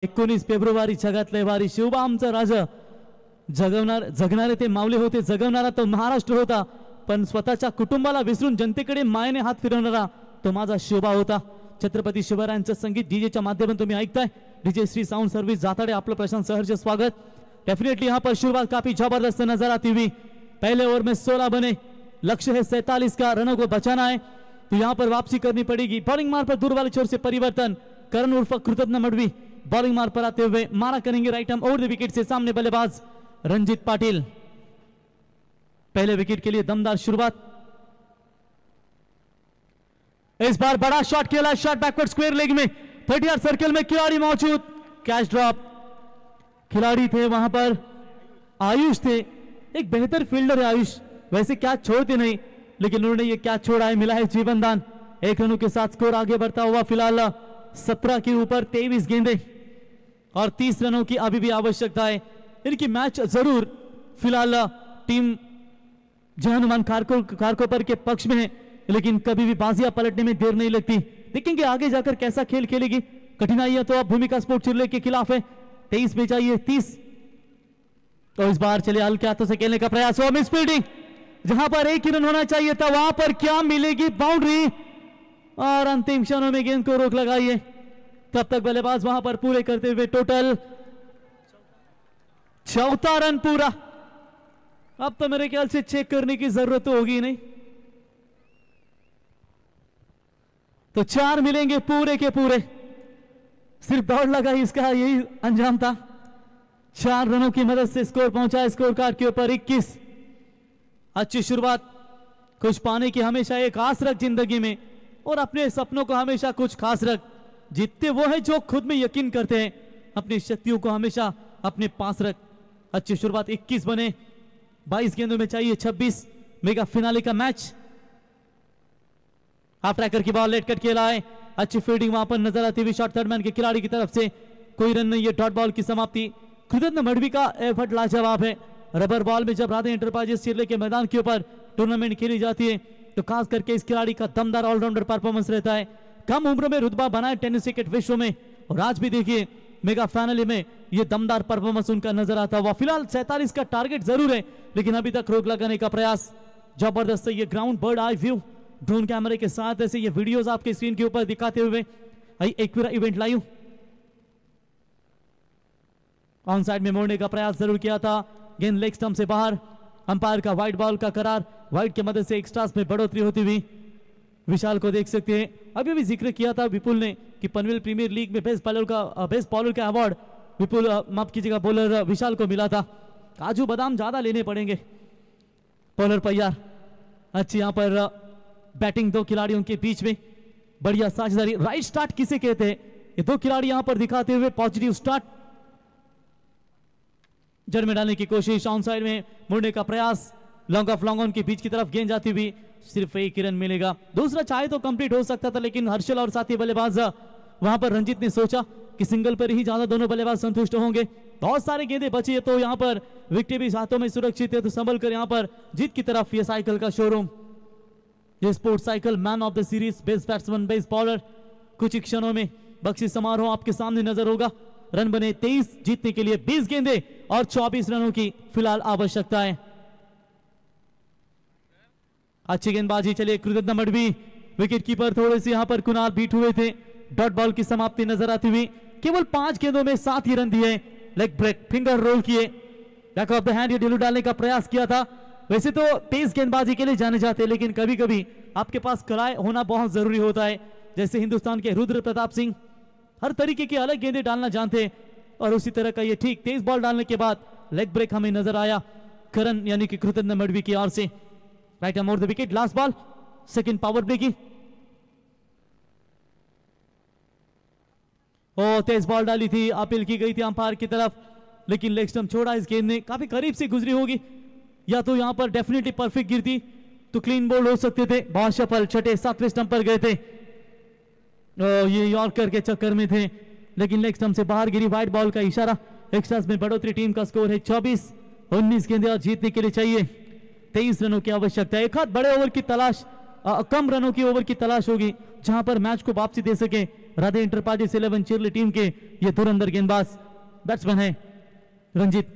19 फेब्रुवारी जगातले वारी शिवबा आमचा राजा जगणारे ते माऊली होते, जगवणारा तो महाराष्ट्र होता, पण स्वतःच्या कुटुंबाला विसरून जनतेकडे मायेने हात फिरवणारा तो माझा शिवबा होता. छत्रपती शिवरायांचं संगीत डीजेच्या माध्यमातून तुम्ही ऐकताय. डीजे श्री साउंड सर्विस जाताड़े आपलं प्रशांत सहर्ष स्वागत. डेफिनेटली यहाँ पर शुरुआत काफी जबरदस्त नजर आती हुई. पहले ओवर में 16 बने, लक्ष्य है 47 का, रनों को बचाना है तो यहाँ पर वापसी करनी पड़ेगी. बॉलिंग मार पर दूर वाले छोर से परिवर्तन, करण उर्फ कृतज्ञ मडवी बॉलिंग मार पर आते हुए मारा करेंगे right arm over the wicket से. सामने बल्लेबाज रंजीत पाटिल. पहले विकेट के लिए दमदार शुरुआत. इस बार बड़ा शॉट खेला, शॉट बैकवर्ड स्क्वायर लेग में 30 यार्ड सर्कल में खिलाड़ी मौजूद. कैच ड्रॉप, खिलाड़ी थे वहां पर आयुष थे, एक बेहतर फील्डर है आयुष, वैसे कैच छोड़ते नहीं लेकिन उन्होंने ये कैच छोड़ा है. मिला है जीवन दान. 1 रनों के साथ स्कोर आगे बढ़ता हुआ फिलहाल 17 के ऊपर 23 गेंदे और 30 रनों की अभी भी आवश्यकता है. इनकी मैच जरूर फिलहाल टीम जय हनुमान खारकोपर के पक्ष में है, लेकिन कभी भी बाजियां पलटने में देर नहीं लगती. देखेंगे आगे जाकर कैसा खेल खेलेगी. कठिनाइयां तो अब भूमिका स्पोर्ट चिरले के खिलाफ है. 23 में चाहिए 30. तो इस बार चले हल्के हाथों से खेलने का प्रयास हुआ. मिस फील्डिंग, जहां पर 1 ही रन होना चाहिए था वहां पर क्या मिलेगी बाउंड्री, और अंतिम क्षणों में गेंद को रोक लगाई है. तब तक बल्लेबाज वहां पर पूरे करते हुए टोटल 14 रन पूरा. अब तो मेरे ख्याल से चेक करने की जरूरत तो होगी नहीं, तो 4 मिलेंगे पूरे के पूरे. सिर्फ दौड़ लगाई, इसका यही अंजाम था. 4 रनों की मदद से स्कोर पहुंचा स्कोर कार्ड के ऊपर 21. अच्छी शुरुआत. कुछ पाने की हमेशा एक आस रख जिंदगी में, और अपने सपनों को हमेशा कुछ खास रख. जीतते वो है जो खुद में यकीन करते हैं, अपनी शक्तियों को हमेशा अपने पास रख. अच्छी शुरुआत. 21 बने, 22 गेंदों में चाहिए 26. मेगा फिनाले का मैच. हाफ ट्रैकर की बॉल लेट कट खेला है. अच्छी फील्डिंग वहां पर नजर आती हुई शॉट थर्ड मैन के खिलाड़ी की तरफ से. कोई रन नहीं है. डॉट बॉल की समाप्ति. कृतज्ञ मडवी का एफर्ट लाजवाब है. रबर बॉल में जब राधे एंटरप्राइजेस चिरले के मैदान के ऊपर टूर्नामेंट खेली जाती है तो खास करके इस खिलाड़ी का दमदार ऑलराउंडर परफॉर्मेंस रहता है. कम उम्र में रुतबा बनाए टेनिस क्रिकेट विश्व में, और आज भी देखिए मेगा फाइनल में ये दमदार परफॉर्मेंस उनका नजर आता हुआ. फिलहाल 47 का टारगेट जरूर है, लेकिन अभी तक रोक लगाने का प्रयास. जबरदस्त ये ground bird eye view drone कैमरे के साथ ऐसे ये वीडियोस आपके स्क्रीन के ऊपर दिखाते हुए एक्विरा इवेंट लाइव ऑन साइड में मोड़ने का प्रयास जरूर किया था. गेंद लेग स्टंप से बाहर. अंपायर का वाइड बॉल का करार. वाइड की मदद से एक्स्ट्रास में बढ़ोतरी होती हुई. विशाल को देख सकते हैं. अभी भी जिक्र किया था विपुल ने कि पनवेल प्रीमियर लीग में बेस्ट बॉलर का अवार्ड विपुल माफ कीजिएगा बॉलर विशाल को मिला था. काजू बादाम ज्यादा लेने पड़ेंगे. बॉलर तैयार. अच्छी यहां पर बैटिंग दो खिलाड़ियों के बीच में. बढ़िया साझेदारी. राइट स्टार्ट किसे कहते हैं, ये दो खिलाड़ी यहां पर दिखाते हुए पॉजिटिव स्टार्ट. जड़ में डालने की कोशिश. ऑन साइड में मुड़ने का प्रयास. Long off long on K beach की तरफ गेंद जाती हुई. सिर्फ 1 रन मिलेगा. दूसरा चाहे तो कंप्लीट हो सकता था, लेकिन हर्षल और साथी बल्लेबाज वहां पर रंजीत ने सोचा कि सिंगल पर ही ज्यादा दोनों बल्लेबाज संतुष्ट होंगे. बहुत सारे गेंदें बची है तो यहाँ पर विकेट भी हाथों में सुरक्षित है, तो संभल कर यहाँ पर जीत की तरफ ये साइकिल का शोरूम. ये sports cycle man of the series, best batsman, best bowler. कुछ ही क्षणों में बख्शिश समारोह आपके सामने नजर होगा. रन बने 23, जीतने के लिए 20 गेंदे और 24 रनों की फिलहाल आवश्यकता है. अच्छी गेंदबाजी. चलिए कृतज्ञ मडवी विकेट कीपर थोड़े से यहां पर कुणाल बीट हुए थे. डॉट बॉल की समाप्ति नजर आती हुई. केवल 5 गेंदों में 7 ही रन दिए. लेग ब्रेक, फिंगर रोल किए, बैक ऑफ द हैंड ये ढीलू डालने का प्रयास किया था. वैसे तो तेज गेंदबाजी के लिए जाने जाते हैं, लेकिन कभी कभी आपके पास कलाई होना बहुत जरूरी होता है. जैसे हिंदुस्तान के रुद्र प्रताप सिंह हर तरीके की अलग गेंदें डालना जानते हैं, और उसी तरह का ये ठीक तेज बॉल डालने के बाद लेग ब्रेक हमें नजर आया करण यानी कि कृतज्ञ मडवी की ओर से. Right arm over the wicket. Last ball second power play की. ओ तेज बॉल डाली थी, अपील की गई थी अंपायर की तरफ, लेकिन लेग स्टंप छोड़ा. इस गेंद ने काफी करीब से गुजरी होगी, या तो यहां पर डेफिनेटली परफेक्ट गिरती तो क्लीन बोल्ड हो सकते थे. बहुत सफल 6, 7वें स्टंप पर गए थे. ये यॉर्कर के चक्कर में थे, लेकिन लेग स्टंप से बाहर गिरी. वाइड बॉल का इशारा. एक्स्ट्रास में बढ़ोतरी. टीम का स्कोर है 24. 19 गेंदें और जीतने के लिए चाहिए 23 रनों की आवश्यकता है. एक हाथ बड़े ओवर की तलाश कम रनों की ओवर की तलाश होगी जहां पर मैच को वापसी दे सके राधे इंटरप्राइजेस 11 चिरली टीम के ये धुरंधर गेंदबाज बैट्समैन है रंजीत।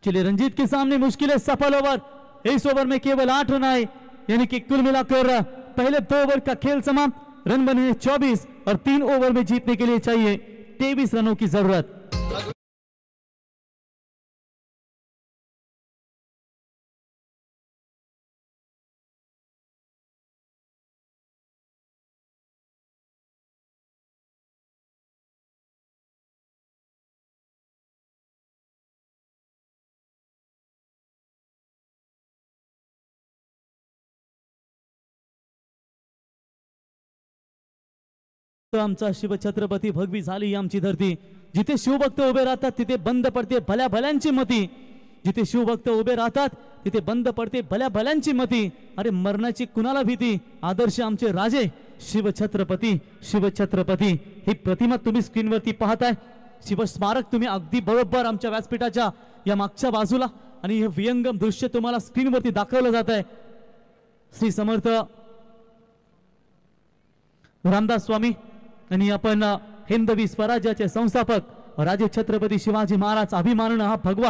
चलिए रंजीत के सामने मुश्किल है सफल ओवर, इस ओवर में केवल 8 रन आए, यानी कि कुल मिलाकर पहले 2 ओवर का खेल समाप्त, रन बने 24 और 3 ओवर में जीतने के लिए चाहिए 23 रनों की जरूरत। आमचा शिवछत्रपती भगवी झाली ही आमची धरती, जिथे शिवभक्त उभे राहतात तिथे बंद पडते भल्या भल्यांची मती, जिथे शिवभक्त उभे राहतात तिथे बंद पडते भल्या भल्यांची मती, अरे मरणाची कुणाला भीती, आदर्श आमचे राजे शिवछत्रपती शिवछत्रपती। ही प्रतिमा तुम्ही स्क्रीनवरती पाहताय, शिवस्मारक तुम्ही अगदी बरोबर आमच्या व्यासपीठाच्या या मागच्या बाजूला, आणि हे विहंगम दृश्य तुम्हाला स्क्रीनवरती दाखवलं जात आहे। श्री समर्थ रामदास स्वामी आणि आपण हिंदवी स्वराज्याचे संस्थापक राजे छत्रपती शिवाजी महाराज अभिमानानं हा भगवा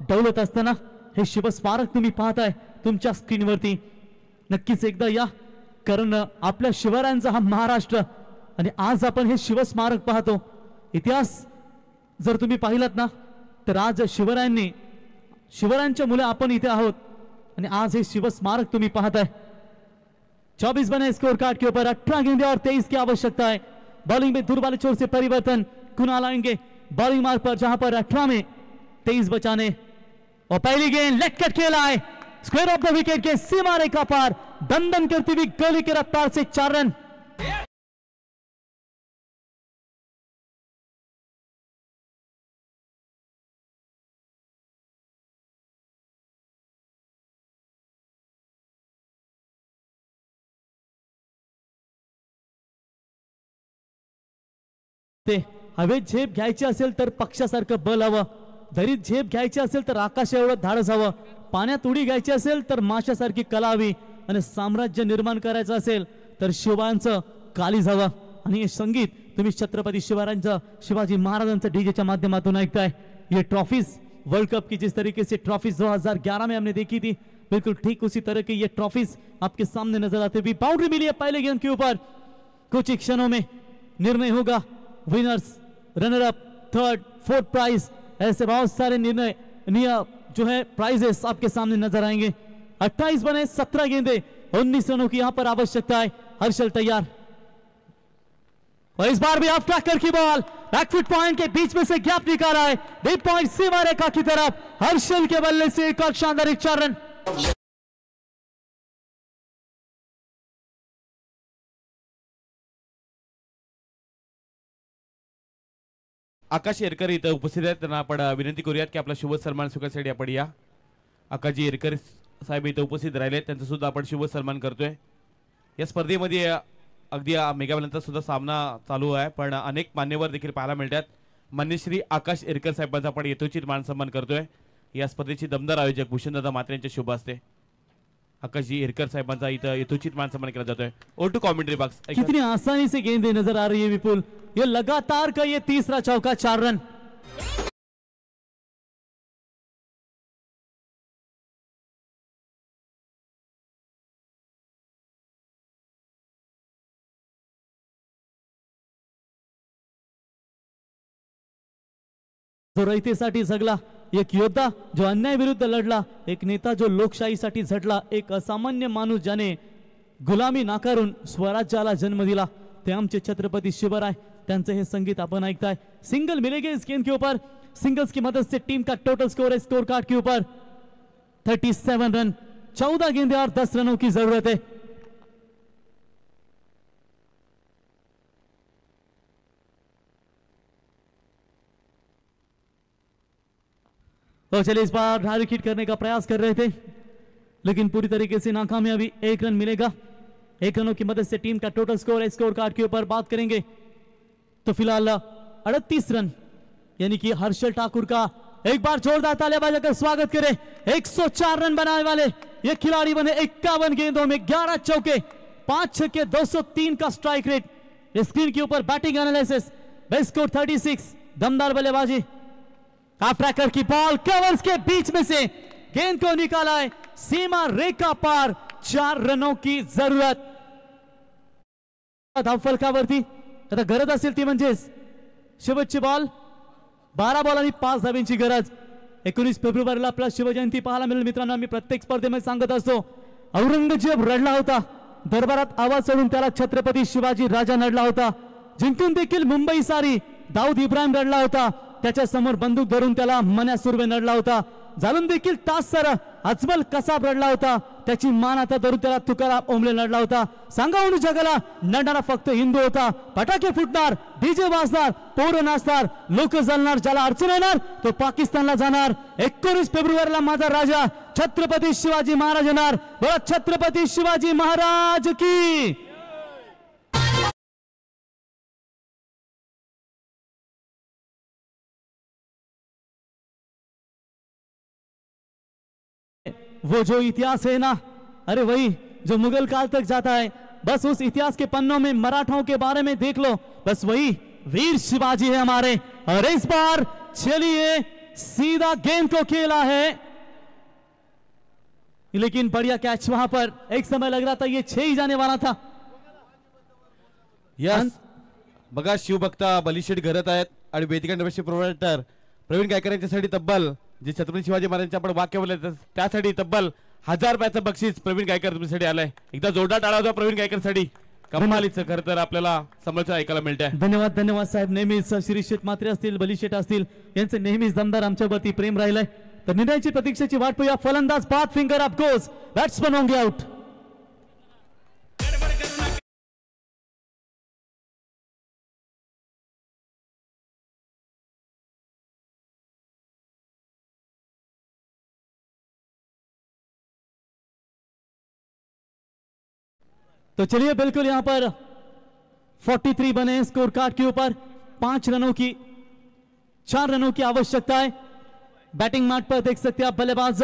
डौलत असताना हे शिवस्मारक तुम्ही पाहताय तुमच्या स्क्रीनवरती। नक्कीच एकदा या, कारण आपल्या शिवरायांचा हा महाराष्ट्र, आणि आज आपण हे शिवस्मारक पाहतो। इतिहास जर तुम्ही पाहिलात ना तर आज शिवरायांच्या मुले आपण इथे आहोत, आणि आज हे शिवस्मारक तुम्ही पाहताय। 24 बने स्कोर कार्ड के ऊपर, 18 गेंदे और 23 की आवश्यकता है। बॉलिंग में दूर वाले छोर से परिवर्तन कुणाल आएंगे बॉलिंग मार्क पर, जहां पर 18 में 23 बचाने, और पहली गेंद लेग कट खेला है स्क्वायर ऑफ द विकेट के सीमा रेखा पार, दंदन करती हुई गोली की रफ्तार से 4 रन। हवेत झेप घ्यायची असेल तर पक्षासारखं बल हवं, दरीत झेप घ्यायची असेल तर आकाश एवढं धाडस हवं, पाण्यात उडी घ्यायची असेल तर माशासारखी कला हवी, आणि साम्राज्य निर्माण करायचं असेल तर शिवांचं कालीज हवं। आणि हे संगीत तुम्ही छत्रपति शिवाजी महाराजांचं डीजेच्या माध्यमातून ऐकताय। ये ट्रॉफीज वर्ल्ड कप की जिस तरीके से ट्रॉफीज 2011 में हमने देखी थी, बिल्कुल ठीक उसी तरह की ये ट्रॉफीज आपके सामने नजर आते हुए। बाउंड्री मिली है पहले गेंद के ऊपर, कुछ ही क्षणों में निर्णय होगा, winners, runner up, third, fourth prize, ऐसे बहुत सारे निर्णय जो है प्राइजेस आपके सामने नजर आएंगे। 28 बने 17 गेंदे 19 रनों की यहां पर आवश्यकता है। हर्षल तैयार, और इस बार भी ऑफ ट्रैकर की बॉल बैकफुट पॉइंट के बीच में से गैप निकाला है, डीप पॉइंट सीमा रेखा की तरफ, हर्षल के बल्ले से एक और शानदार 4 रन। आकाश येरकर इथं उपस्थित आहेत, त्यांना आपण विनंती करूयात की आपला शुभ सन्मान स्वीकारण्यासाठी आपण या। आकाशजी येरकर साहेब इथं उपस्थित राहिले, त्यांचा सुद्धा आपण शुभ सन्मान करतोय। या स्पर्धेमध्ये अगदी मेगावॅलंचा सुद्धा सामना चालू आहे, पण अनेक मान्यवर देखील पाहायला मिळतात। मान्यश्री आकाश येरकर साहेबांचा आपण यथोचित मान सन्मान करतोय। या स्पर्धेचे दमदार आयोजक भूषणदादा मात्रे यांच्या शुभ हस्ते आकाशजी येरकर साहेबांचा इथं यथोचित मान सन्मान केला जातोय। Over to commentary box. कितनी आसानी से गेंदें नजर आ रही है विपुल, ये लगातार का ये तीसरा चौका, 4 रन। जो रयतेसाठी जगला, एक योद्धा जो अन्याय विरुद्ध लढला, एक नेता जो लोकशाहीसाठी झटला, एक असामान्य माणूस ज्याने गुलामी नाकारून स्वराज्याला जन्म दिला, ते आमचे छत्रपति शिवराय। त्यांचे हे संगीत आपण ऐकताय। सिंगल मिलेंगे इस गेंद के ऊपर, सिंगल्स की मदद से टीम का टोटल स्कोर है स्कोर कार्ड के ऊपर 37 रन, 14 गेंदे और 10 रनों की जरूरत है। तो चलिए इस बार हार्दिक हिट करने का प्रयास कर रहे थे, लेकिन पूरी तरीके से नाकामयाबी। 1 रन मिलेगा, 1 रनों की मदद से टीम का टोटल स्कोर है स्कोर कार्ड के ऊपर बात करेंगे तो फिलहाल 38 रन, यानी कि हर्षल ठाकुर का एक बार जोरदार तालियां बजाकर स्वागत करें। 104 रन बनाने वाले ये खिलाड़ी बने 51 गेंदों में 11 चौके, 5 छक्के, 203 का स्ट्राइक रेट। स्क्रीन के ऊपर बैटिंग एनालिसिस, बेस्ट स्कोर 36, दमदार बल्लेबाजी। हाफ ट्रैकर की बॉल कवर्स के बीच में से गेंद को निकाला है, सीमा रेखा पार, 4 रनों की जरूरत। धावफलकावरती आता गरज असेल ती म्हणजेच शेवटची बॉल, 12 बॉल आणि 5 धाब्यांची गरज। 19 फेब्रुवारीला आपला शिवजयंती पाहायला मिळेल मित्रांनो। आम्ही प्रत्येक स्पर्धेमध्ये सांगत असतो, औरंगजेब रडला होता, दरबारात आवाज चढून त्याला छत्रपती शिवाजी राजा नडला होता। जिंकून देखील मुंबई सारी दाऊद इब्राहिम रडला होता, त्याच्या समोर बंदूक धरून त्याला मन्या सुर्वे नडला होता। जालून देखील तासर अजमल कसाब रडला होता, त्याची मान आता धरून त्याला तुकाराम ओंबले लढला होता। सांगावून जगाला लढणारा फक्त हिंदू होता। फटाके फुटणार, डीजे वाजणार, पोरं नाचणार, लोक जळणार, ज्याला अडचण येणार तो पाकिस्तानला जाणार। 19 फेब्रुवारीला माझा राजा छत्रपती शिवाजी महाराज येणार। बोला छत्रपती शिवाजी महाराज की। वो जो इतिहास है ना, अरे वही जो मुगल काल तक जाता है, बस उस इतिहास के पन्नों में मराठाओं के बारे में देख लो, बस वही वीर शिवाजी है हमारे। और इस बार चलिए सीधा गेंद को खेला है, लेकिन बढ़िया कैच वहां पर। एक समय लग रहा था ये 6 ही जाने वाला था। यस, बघा शिवभक्ता बलिशेठ घरत आहेत आणि वेदिका इंडस्ट्री प्रोव्हायडर प्रवीण गायकर यांच्यासाठी तब्बल, जे छत्रपती शिवाजी महाराजांचे आपण वाक्य बोलले त्यासाठी तब्बल 1000 रुपयाचं बक्षीस प्रवीण गायकर तुमच्यासाठी आलंय। एकदा जोरदार टाळा होता प्रवीण गायकरसाठी। कमालीचं खरं तर आपल्याला समोरचं ऐकायला मिळतंय। धन्यवाद धन्यवाद साहेब। नेहमीच श्री शेठ मात्रे असतील, बलिशेठ असतील, यांचे नेहमीच दमदार आमच्यावरती प्रेम राहिलंय। तर निर्णयाची प्रतीक्षेची वाट पाहूया। फलंदाज बाद finger up goes, batsman on the out. तो चलिए बिल्कुल यहां पर 43 बने स्कोर कार्ड के ऊपर, 5 रनों की 4 रनों की आवश्यकता है। बैटिंग मार्ट पर देख सकते हैं आप बल्लेबाज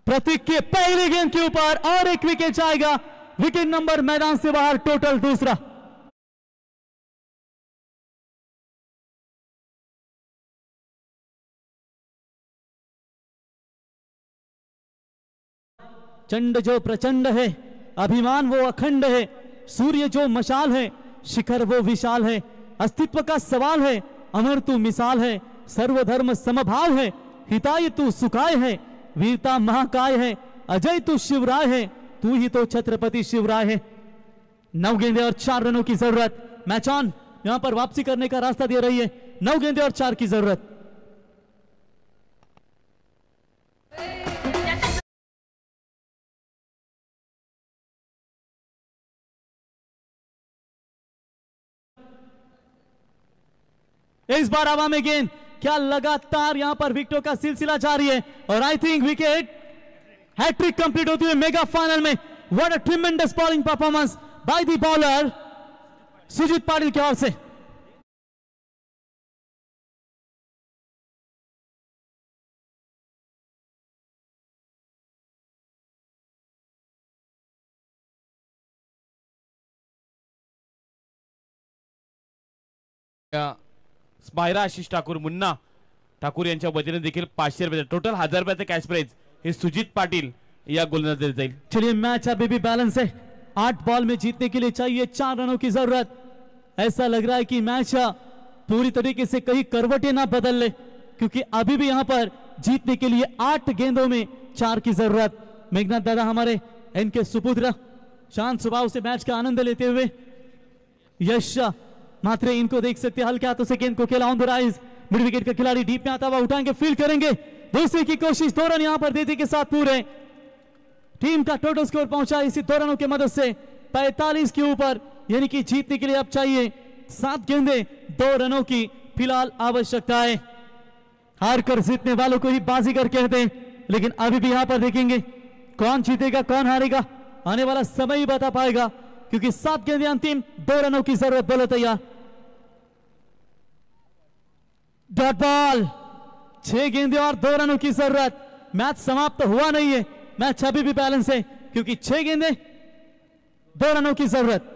प्रतीक के पहली गेंद के ऊपर और एक विकेट जाएगा। विकेट नंबर मैदान से बाहर, टोटल दूसरा। चंड जो प्रचंड है, अभिमान वो अखंड है, सूर्य जो मशाल है, शिखर वो विशाल है, अस्तित्व का सवाल है, अमर तू मिसाल है, सर्वधर्म समभाव है, हिताय तू सुखाय है, वीरता महाकाय है, अजय तू शिवराय है, तू ही तो छत्रपति शिवराय है। 9 गेंदें और 4 रनों की जरूरत। मैच ऑन, यहां पर वापसी करने का रास्ता दे रही है। 9 गेंदें और 4 की जरूरत। इस बार हवा में गेंद, क्या लगातार यहां पर विकेटों का सिलसिला जारी है। और I think wicket, hattrick complete होती हुई मेगा फाइनल में। What a tremendous bowling performance by the bowler Sujit Patil की ओर से। स्पायरा आशिष ठाकूर, मुन्ना ठाकूर यांच्या वतीने देखील 500 रुपये, टोटल 1000 रुपयाचं कॅश प्राइज हे सुजीत पाटिल या गोलंदाज जाईल। चलिए मैच अभी भी बैलेंस है। 8 बॉल में जीतने के लिए चाहिए 4 रनों की जरूरत। ऐसा लग रहा है कि मैच पूरी तरीके से कहीं करवटें ना बदल ले, क्योंकि अभी भी यहां पर जीतने के लिए 8 गेंदों में 4 की जरूरत। मेघनाथ दादा हमारे इनके सुपुत्र शांत स्वभाव से मैच का आनंद लेते हुए, यश मात्रे इनको देख सकते हैं, हल्के हाथों से गेंद को खेला on the rise. Mid wicket का खिलाड़ी डीप में आता हुआ उठाएंगे, फील्ड करेंगे, दूसरे की कोशिश, 2 रन यहां पर देते के साथ पूरे। टीम का टोटल स्कोर पहुंचा इसी 2 रनों की मदद से 45 के ऊपर, यानी कि जीतने के लिए अब चाहिए 7 गेंदें, 2 रनों की फिलहाल आवश्यकता है। हार कर जीतने वालों को ही बाजीगर कहते हैं, लेकिन अभी भी यहां पर देखेंगे कौन जीतेगा कौन हारेगा, आने वाला समय ही बता पाएगा, क्योंकि 7 गेंदें अंतिम, 2 रनों की जरूरत। बोलो तैयार, डॉट बॉल, 6 गेंदें और 2 रनों की जरूरत। मैच समाप्त हुआ नहीं है, मैच अभी भी बैलेंस है क्योंकि 6 गेंदें 2 रनों की जरूरत।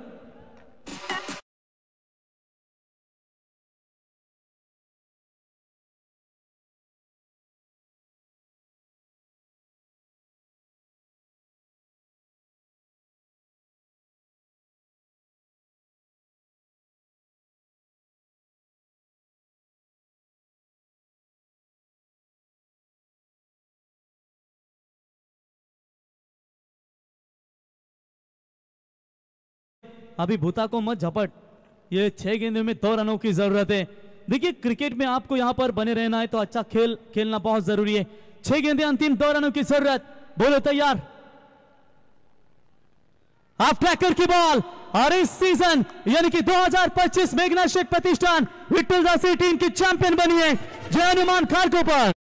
अभी भूता को मत झपट, ये 6 गेंदों में 2 रनों की जरूरत है। देखिए क्रिकेट में आपको यहां पर बने रहना है तो अच्छा खेलना बहुत जरूरी है। 6 गेंदें अंतिम 2 रनों की जरूरत। बोलो तैयार, हाफ ट्रैकर की बॉल। और इस सीजन यानी कि 2025 मेघना शेठ प्रतिष्ठान विट्ठल दासी टीम की चैंपियन बनी है जय हनुमान खारकोपर।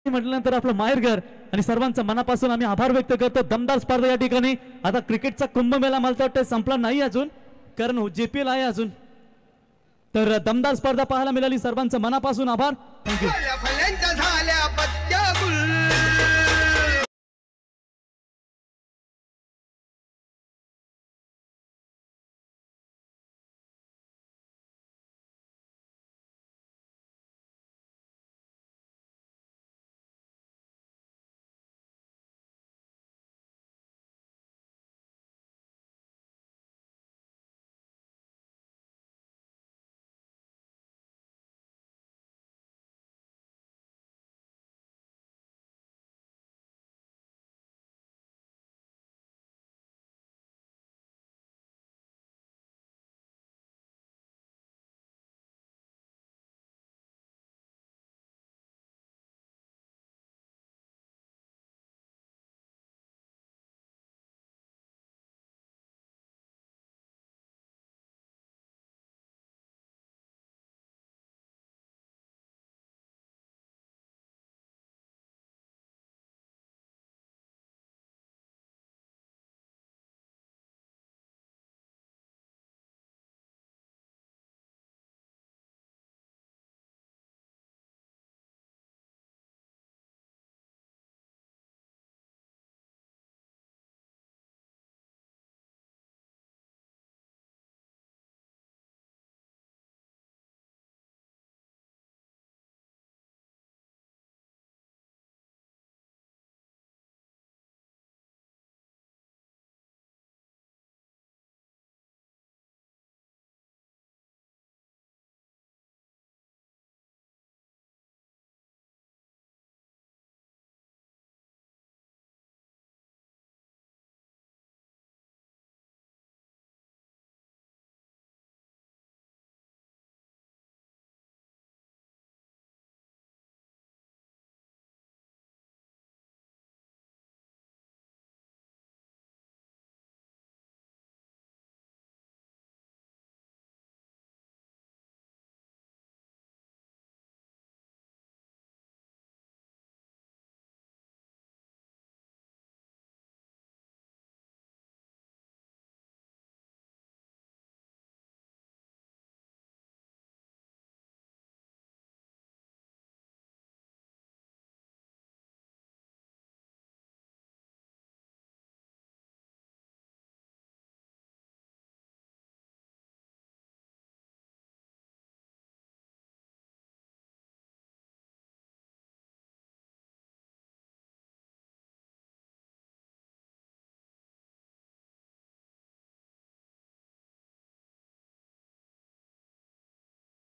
म्हटल्यानंतर आपलं माहेरघर आणि सर्वांचा मनापासून आम्ही आभार व्यक्त करतो। दमदार स्पर्धा या ठिकाणी आता क्रिकेटचा कुंभमेळा मला वाटतं संपला नाही अजून, कारण JPL आहे अजून, तर दमदार स्पर्धा पाहायला मिळाली। सर्वांचा मनापासून आभार, थँक्यू।